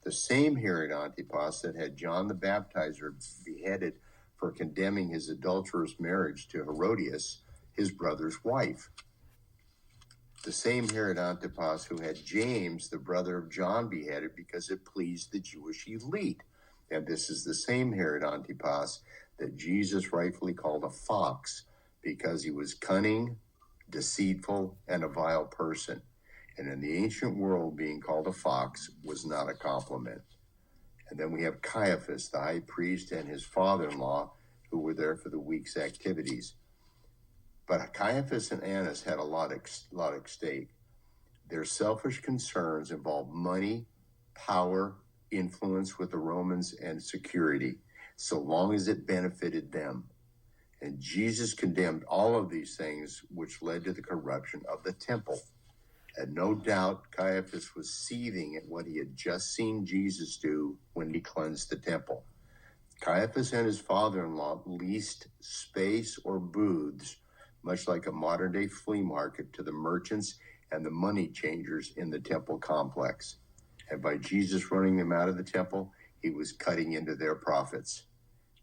The same Herod Antipas that had John the Baptizer beheaded for condemning his adulterous marriage to Herodias, his brother's wife. The same Herod Antipas who had James, the brother of John, beheaded because it pleased the Jewish elite. And this is the same Herod Antipas that Jesus rightfully called a fox because he was cunning, deceitful, and a vile person. And in the ancient world, being called a fox was not a compliment. And then we have Caiaphas, the high priest, and his father-in-law, who were there for the week's activities. But Caiaphas and Annas had a lot at stake. Their selfish concerns involved money, power, influence with the Romans, and security, so long as it benefited them. And Jesus condemned all of these things, which led to the corruption of the temple. And no doubt Caiaphas was seething at what he had just seen Jesus do when he cleansed the temple. Caiaphas and his father-in-law leased space or booths, much like a modern-day flea market, to the merchants and the money changers in the temple complex. And by Jesus running them out of the temple, he was cutting into their profits.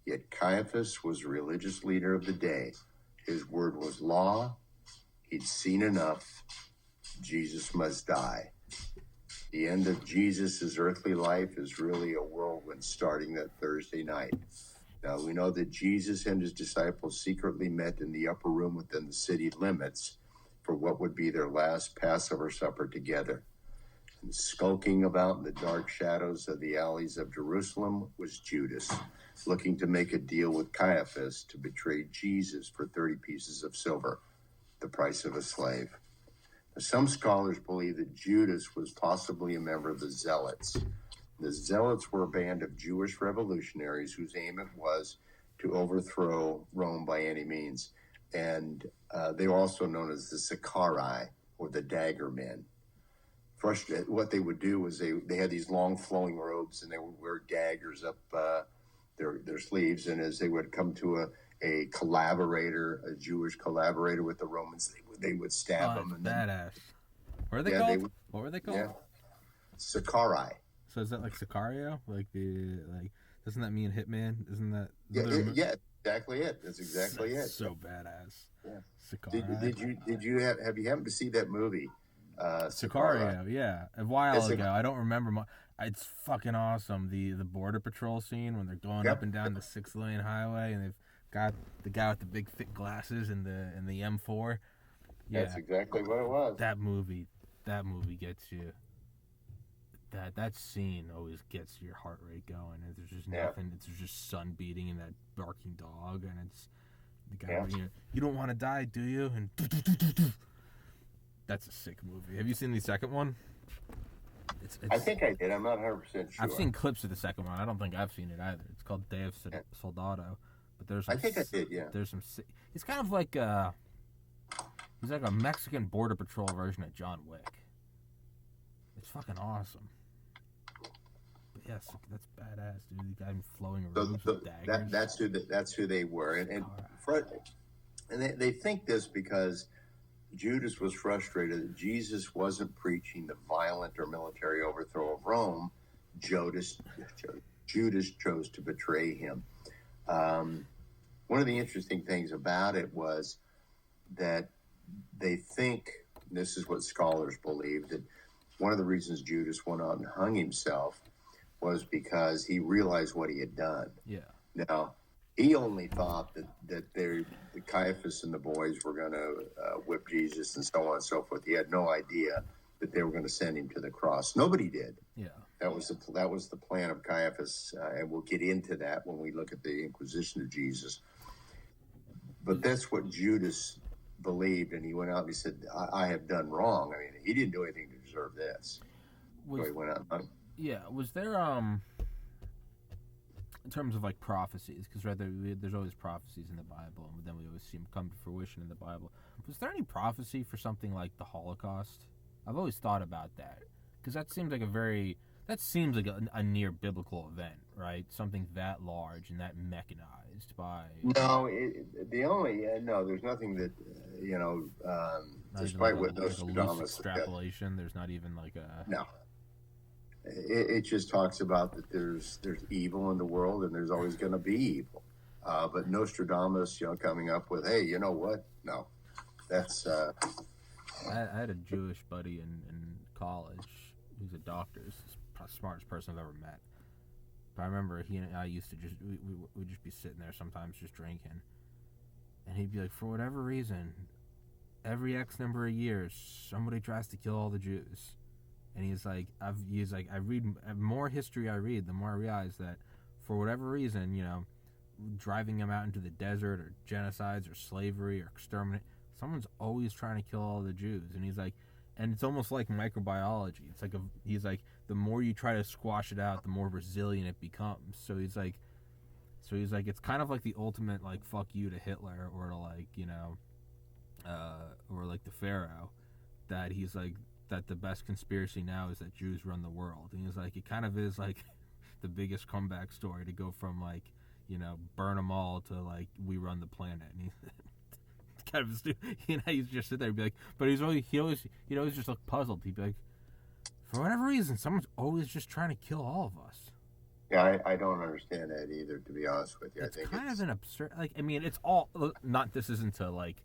Yet Caiaphas was a religious leader of the day. His word was law. He'd seen enough. Jesus must die. The end of Jesus' earthly life is really a whirlwind starting that Thursday night. Now, we know that Jesus and his disciples secretly met in the upper room within the city limits for what would be their last Passover supper together. And skulking about in the dark shadows of the alleys of Jerusalem was Judas, looking to make a deal with Caiaphas to betray Jesus for 30 pieces of silver, the price of a slave. Now, some scholars believe that Judas was possibly a member of the Zealots. The Zealots were a band of Jewish revolutionaries whose aim it was to overthrow Rome by any means. And they were also known as the Sicarii, or the dagger men. What they would do was they had these long flowing robes, and they would wear daggers up their sleeves. And as they would come to a collaborator, a Jewish collaborator with the Romans, they would stab them. And badass. What are they called? What were they called? Yeah. Sicarii. So is that like Sicario? Doesn't that mean Hitman? Isn't that? Yeah, exactly it. That's exactly it. So badass. Yeah. Sicario. Did you have you happened to see that movie? Sicario, yeah, a while ago. I don't remember. It's fucking awesome. The border patrol scene when they're going up and down the 6-lane highway, and they've got the guy with the big thick glasses and the M4. Yeah, that's exactly what it was. That movie gets you. That scene always gets your heart rate going. And there's just nothing. There's just sun beating and that barking dog, and it's the guy. You don't want to die, do you? And that's a sick movie. Have you seen the second one? I think I did. I'm not 100% sure. I've seen clips of the second one. I don't think I've seen it either. It's called Day of Soldado. But there's I think I did, yeah. There's some. He's kind of like he's like a Mexican border patrol version of John Wick. It's fucking awesome. But yes, that's badass, dude. The guy flowing robes with daggers. That's who they were, and they think this because Judas was frustrated that Jesus wasn't preaching the violent or military overthrow of Rome. Judas chose to betray him. One of the interesting things about it was that they think, and this is what scholars believe, that one of the reasons Judas went out and hung himself was because he realized what he had done. Yeah. Now, he only thought that the Caiaphas and the boys were going to whip Jesus and so on and so forth. He had no idea that they were going to send him to the cross. Nobody did. Yeah, that was the plan of Caiaphas, and we'll get into that when we look at the Inquisition of Jesus. But that's what Judas believed, and he went out and he said, "I have done wrong." I mean, he didn't do anything to deserve this. So he went out and hung. Yeah, was there in terms of like prophecies, because there's always prophecies in the Bible, and then we always see them come to fruition in the Bible. Was there any prophecy for something like the Holocaust? I've always thought about that, because that seems like a near biblical event, right? Something that large and that mechanized by. No, there's nothing that despite what Nostradamus extrapolation. There's not even like a no. It just talks about that there's evil in the world, and there's always going to be evil. But Nostradamus, coming up with, hey, you know what? No, that's. I had a Jewish buddy in college. He was a doctor. He's the smartest person I've ever met. But I remember he and I used to we'd just be sitting there sometimes just drinking, and he'd be like, for whatever reason, every X number of years, somebody tries to kill all the Jews. And he's like, I read more history I read, the more I realize that for whatever reason, driving them out into the desert or genocides or slavery or exterminate, someone's always trying to kill all the Jews. And he's like, and it's almost like microbiology. It's like he's like, the more you try to squash it out, the more resilient it becomes. So he's like, it's kind of like the ultimate like fuck you to Hitler or to like or like the Pharaoh, that he's like. That the best conspiracy now is that Jews run the world. And he's like, it kind of is like the biggest comeback story to go from like, burn them all to like, we run the planet. And he's kind of stupid. He'd just sit there and be like, but he'd always just look puzzled. He'd be like, for whatever reason, someone's always just trying to kill all of us. Yeah, I don't understand that either, to be honest with you. I It's think kind of it's an absurd. Like, I mean, it's all not. This isn't to like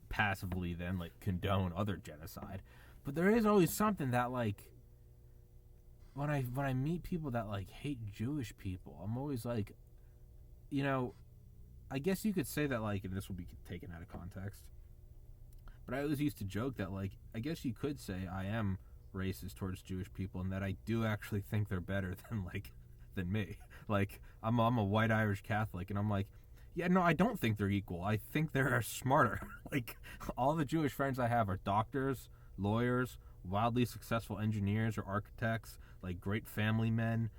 passively then like condone other genocide, but there is always something that like when I meet people that like hate Jewish people, I'm always like, you know, I guess you could say that like, and this will be taken out of context, but I always used to joke that like, I guess you could say I am racist towards Jewish people, and that I do actually think they're better than me. Like I'm a white Irish Catholic, and I'm like, yeah, no, I don't think they're equal. I think they're smarter. Like all the Jewish friends I have are doctors, lawyers, wildly successful engineers or architects, like great family men,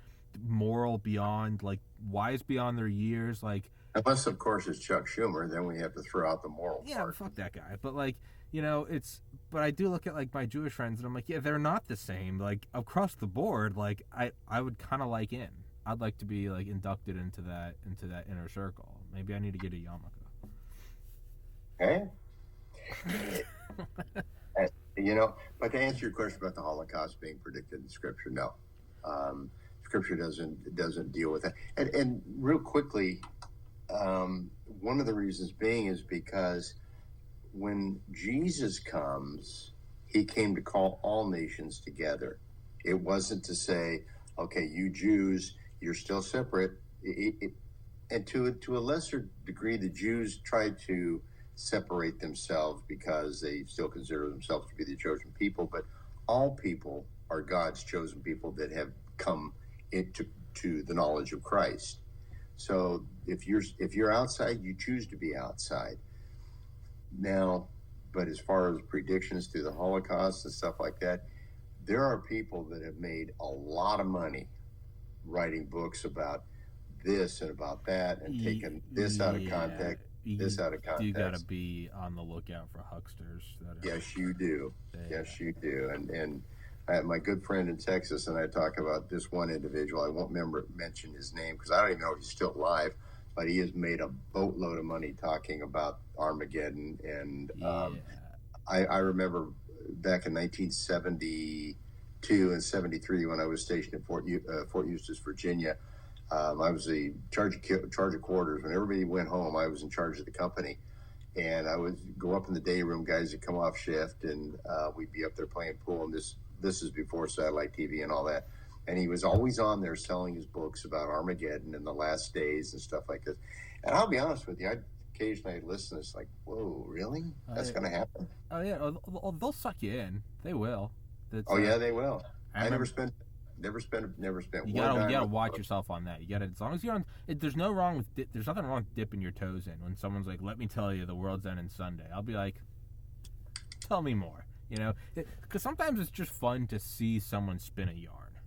moral beyond, like wise beyond their years, like unless of course it's Chuck Schumer, then we have to throw out the moral yeah, part. fuck that guy. But like, it's. But I do look at like my Jewish friends, and I'm like, yeah, they're not the same. Like across the board, like I would kind of like in. I'd like to be like inducted into that inner circle. Maybe I need to get a yarmulke. Hey, but to answer your question about the Holocaust being predicted in Scripture, no, Scripture doesn't deal with that. And real quickly, one of the reasons being is because when Jesus comes, he came to call all nations together. It wasn't to say, okay, you Jews, you're still separate. And to a lesser degree, the Jews tried to separate themselves because they still consider themselves to be the chosen people. But all people are God's chosen people that have come into the knowledge of Christ. So if you're outside, you choose to be outside. Now, but as far as predictions through the Holocaust and stuff like that, there are people that have made a lot of money writing books about this and about that and taking this out of context, this out of context. You got to be on the lookout for hucksters. Yes, you do. Yes, you do. And I have my good friend in Texas, and I talk about this one individual. I won't mention his name because I don't even know if he's still alive, but he has made a boatload of money talking about Armageddon. And I remember back in 1972 and 73 when I was stationed at Fort Eustis, Virginia. I was the charge of quarters. When everybody went home, I was in charge of the company. And I would go up in the day room, guys would come off shift, and we'd be up there playing pool. And this is before satellite TV and all that. And he was always on there selling his books about Armageddon and the last days and stuff like this. And I'll be honest with you, occasionally I'd listen. It's like, whoa, really? That's going to happen? Oh yeah, they'll suck you in. They will. Yeah, they will. Never spent. You gotta watch yourself on that. You gotta, as long as you're on. There's nothing wrong with dipping your toes in. When someone's like, "Let me tell you, the world's ending Sunday," I'll be like, "Tell me more." Because sometimes it's just fun to see someone spin a yarn.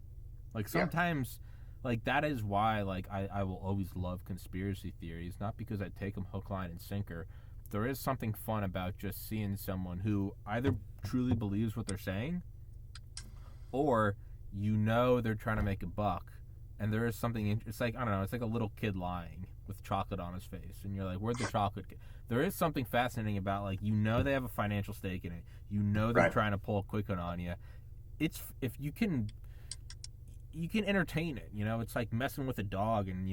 Like sometimes, like that is why like I will always love conspiracy theories. Not because I take them hook, line, and sinker. There is something fun about just seeing someone who either truly believes what they're saying, or they're trying to make a buck, and there is something. It's like, I don't know. It's like a little kid lying with chocolate on his face, and you're like, "Where'd the chocolate get?" There is something fascinating about like they have a financial stake in it. They're trying to pull a quick one on you. It's if you can entertain it. It's like messing with a dog and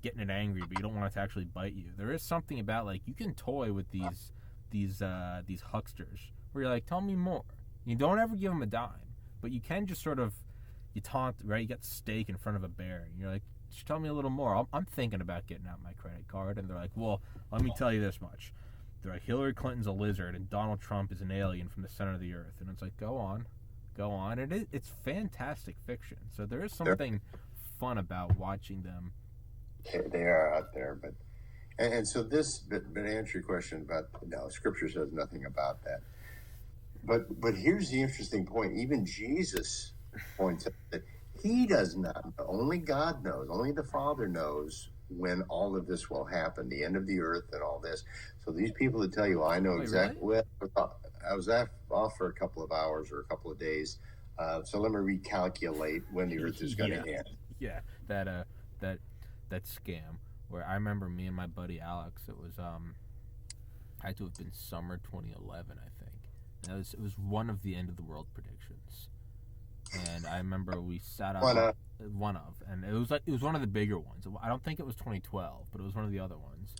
getting it angry, but you don't want it to actually bite you. There is something about like you can toy with these hucksters where you're like, "Tell me more." You don't ever give them a dime, but you can just sort of. You taunt, right? You got the steak in front of a bear, and you're like, "Just tell me a little more." I'm thinking about getting out my credit card, and they're like, "Well, let me tell you this much." They're like, "Hillary Clinton's a lizard, and Donald Trump is an alien from the center of the earth," and it's like, "Go on." It's fantastic fiction, so there is something fun about watching them. They are out there, but so this, but to answer your question about Scripture says nothing about that. But here's the interesting point. Even Jesus points out that he does not know. Only God knows. Only the Father knows when all of this will happen, the end of the earth and all this. So these people that tell you, I know exactly. Really? I was off for a couple of hours or a couple of days. So let me recalculate when the earth is going to end. Yeah, that scam where I remember me and my buddy Alex. It was had to have been summer 2011, I think. It was one of the end of the world predictions. and I remember we sat up One and it was one of the bigger ones. I don't think it was 2012, but it was one of the other ones.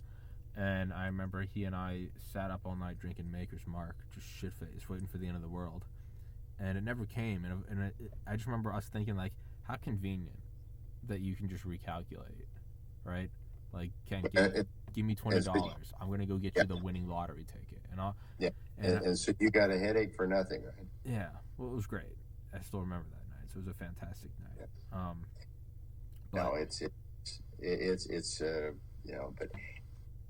And I remember he and I sat up all night drinking Maker's Mark, just shit-faced, waiting for the end of the world. And it never came. And I just remember us thinking, like, how convenient that you can just recalculate, right? Like, Ken, give me $20. I'm going to go get you the winning lottery ticket. And so you got a headache for nothing, right? Yeah. Well, it was great. I still remember that night. So it was a fantastic night. Yeah. No,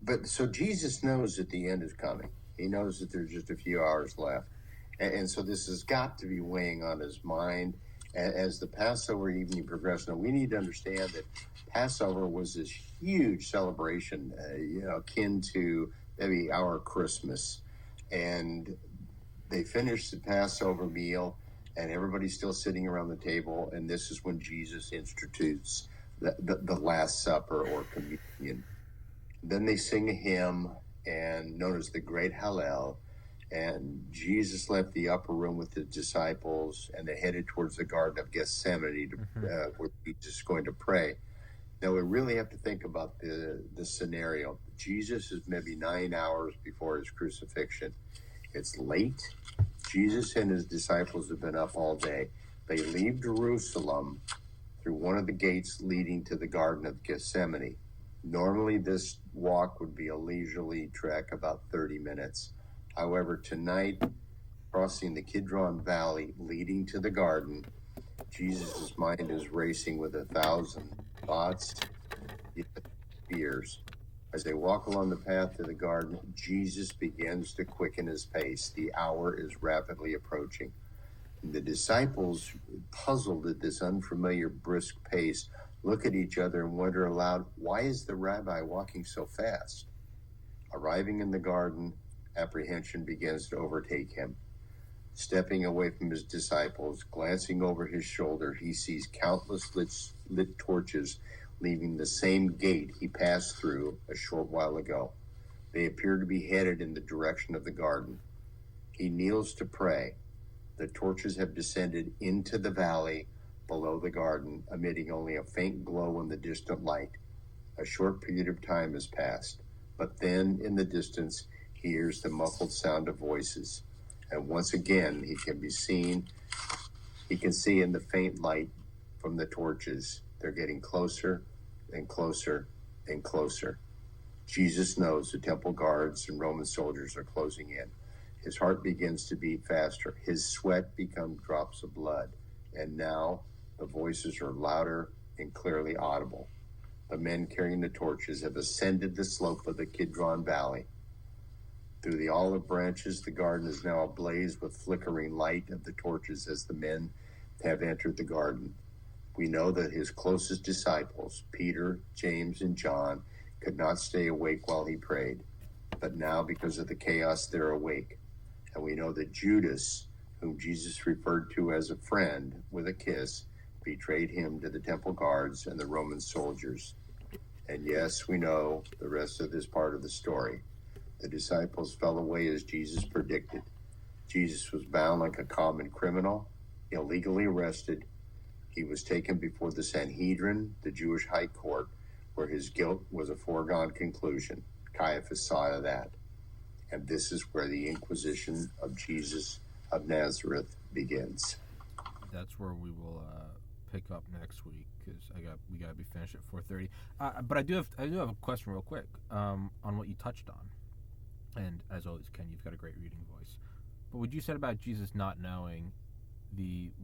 but so Jesus knows that the end is coming. He knows that there's just a few hours left. And so this has got to be weighing on his mind as the Passover evening progressed. Now, we need to understand that Passover was this huge celebration, akin to maybe our Christmas. And they finished the Passover meal, and everybody's still sitting around the table. And this is when Jesus institutes the Last Supper or communion. Then they sing a hymn, and known as the Great Hallel. And Jesus left the upper room with the disciples, and they headed towards the Garden of Gethsemane where Jesus is going to pray. Now, we really have to think about the scenario. Jesus is maybe 9 hours before his crucifixion. It's late. Jesus and his disciples have been up all day. They leave Jerusalem through one of the gates leading to the Garden of Gethsemane. Normally, this walk would be a leisurely trek, about 30 minutes. However, tonight, crossing the Kidron Valley leading to the garden, Jesus' mind is racing with 1,000 thoughts, fears. As they walk along the path to the garden, Jesus begins to quicken his pace. The hour is rapidly approaching. The disciples, puzzled at this unfamiliar brisk pace, look at each other and wonder aloud, why is the rabbi walking so fast? Arriving in the garden, apprehension begins to overtake him. Stepping away from his disciples, glancing over his shoulder, he sees countless lit torches leaving the same gate he passed through a short while ago. They appear to be headed in the direction of the garden. He kneels to pray. The torches have descended into the valley below the garden, emitting only a faint glow in the distant light. A short period of time has passed, but then in the distance, he hears the muffled sound of voices. And once again, he can see in the faint light from the torches, they're getting closer and closer and closer. Jesus knows the temple guards and Roman soldiers are closing in. His heart begins to beat faster. His sweat becomes drops of blood. And now the voices are louder and clearly audible. The men carrying the torches have ascended the slope of the Kidron Valley. Through the olive branches, the garden is now ablaze with flickering light of the torches as the men have entered the garden. We know that his closest disciples, Peter, James, and John, could not stay awake while he prayed. But now, because of the chaos, they're awake. And we know that Judas, whom Jesus referred to as a friend with a kiss, betrayed him to the temple guards and the Roman soldiers. And yes, we know the rest of this part of the story. The disciples fell away as Jesus predicted. Jesus was bound like a common criminal, illegally arrested. He was taken before the Sanhedrin, the Jewish high court, where his guilt was a foregone conclusion. Caiaphas saw that. And this is where the Inquisition of Jesus of Nazareth begins. That's where we will pick up next week, because we got to be finished at 4:30. But I do have a question real quick on what you touched on. And as always, Ken, you've got a great reading voice. But what you said about Jesus not knowing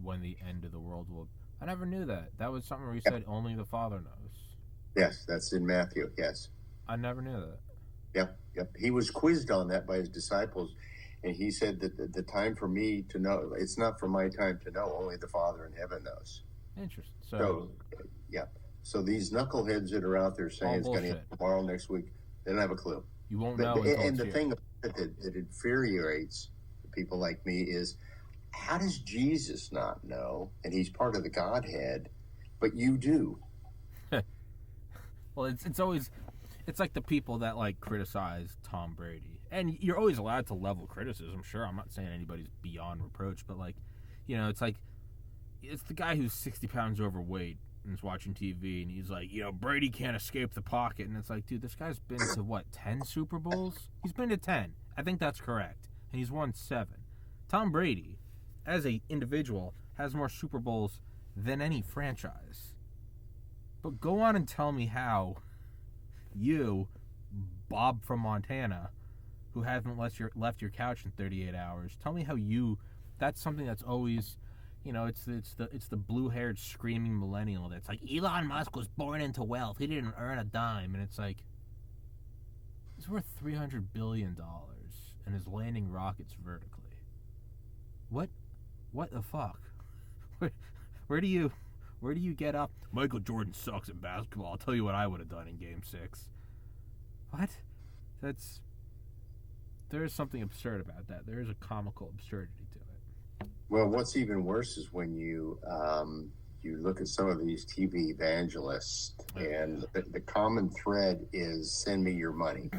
when the end of the world will, I never knew that. That was something where he said only the Father knows. Yes, that's in Matthew. Yes, I never knew that. Yep. He was quizzed on that by his disciples, and he said that the time for me to know, it's not for my time to know. Only the Father in heaven knows. Interesting. So these knuckleheads that are out there saying it's going to happen tomorrow, next week, they don't have a clue. You won't know. And the thing that infuriates people like me is, how does Jesus not know? And he's part of the Godhead, but you do. Well, it's like the people that like criticize Tom Brady, and you're always allowed to level criticism. Sure, I'm not saying anybody's beyond reproach, but like, it's like, it's the guy who's 60 pounds overweight and is watching TV, and he's like, Brady can't escape the pocket. And it's like, dude, this guy's been to, 10 Super Bowls? He's been to 10. I think that's correct. And he's won 7. Tom Brady, as a individual, has more Super Bowls than any franchise. But go on and tell me how you, Bob from Montana, who hasn't left your couch in 38 hours, tell me how that's something that's always, it's the blue-haired screaming millennial that's like, Elon Musk was born into wealth. He didn't earn a dime. And it's like, he's worth $300 billion and is landing rockets vertically. What the fuck? Where do you get up? Michael Jordan sucks at basketball. I'll tell you what I would have done in Game 6. What? There is something absurd about that. There is a comical absurdity to it. Well, what's even worse is when you look at some of these TV evangelists, and the common thread is send me your money.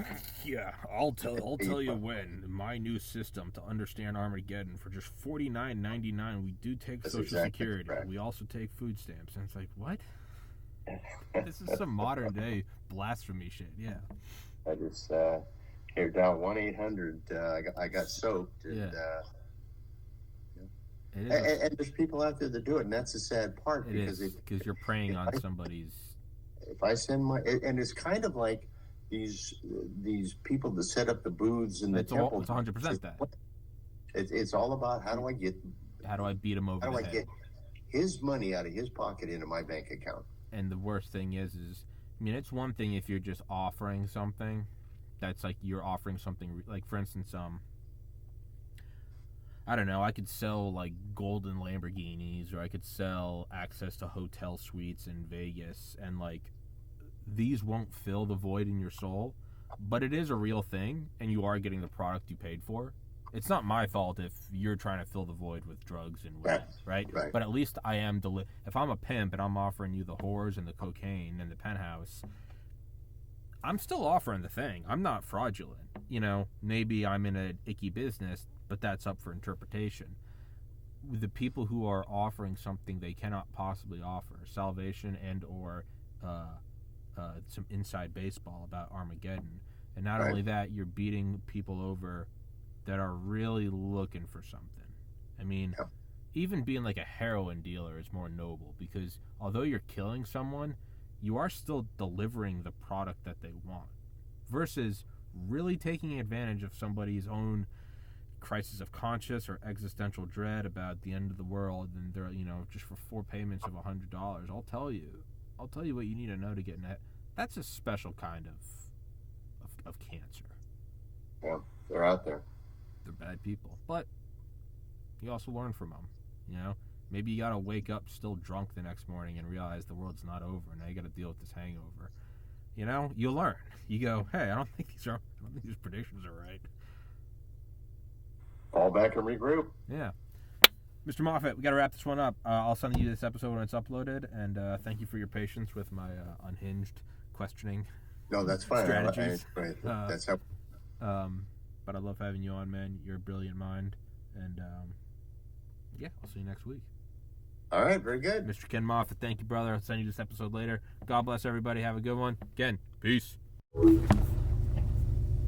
Yeah, I'll tell you when my new system to understand Armageddon for just $49.99. We do take That's Social exactly Security. correct. We also take food stamps, and it's like, what? This is some modern day blasphemy shit. Yeah. I just here down 1-800. I got soaked, and and there's people out there that do it, and that's the sad part because you're preying on somebody's. If I send and it's kind of like these people that set up the booths in the temple. It's 100% that. It's all about how do I beat him over? How do I get his money out of his pocket into my bank account? And the worst thing is, it's one thing if you're just offering something, that's like you're offering something like, for instance, I don't know, I could sell like golden Lamborghinis, or I could sell access to hotel suites in Vegas, and like these won't fill the void in your soul, but it is a real thing, and you are getting the product you paid for. It's not my fault if you're trying to fill the void with drugs and weed, right? But at least I am if I'm a pimp and I'm offering you the whores and the cocaine and the penthouse, I'm still offering the thing. I'm not fraudulent. Maybe I'm in an icky business, but that's up for interpretation. The people who are offering something they cannot possibly offer, salvation and or some inside baseball about Armageddon. And not only that, you're beating people over that are really looking for something. Even being like a heroin dealer is more noble, because although you're killing someone, you are still delivering the product that they want, versus really taking advantage of somebody's own crisis of conscience or existential dread about the end of the world, and they're just for 4 payments of $100. I'll tell you what you need to know to get in that. That's a special kind of cancer. Yeah, they're out there. They're bad people, but you also learn from them. Maybe you gotta wake up still drunk the next morning and realize the world's not over. Now you gotta deal with this hangover. You learn. You go, hey, I don't think these predictions are right. Fall back and regroup. Yeah. Mr. Moffett, we got to wrap this one up. I'll send you this episode when it's uploaded, and thank you for your patience with my unhinged questioning. No, that's fine. Strategies. That's how. But I love having you on, man. You're a brilliant mind, and I'll see you next week. All right, very good. Mr. Ken Moffett, thank you, brother. I'll send you this episode later. God bless everybody. Have a good one. Ken, peace.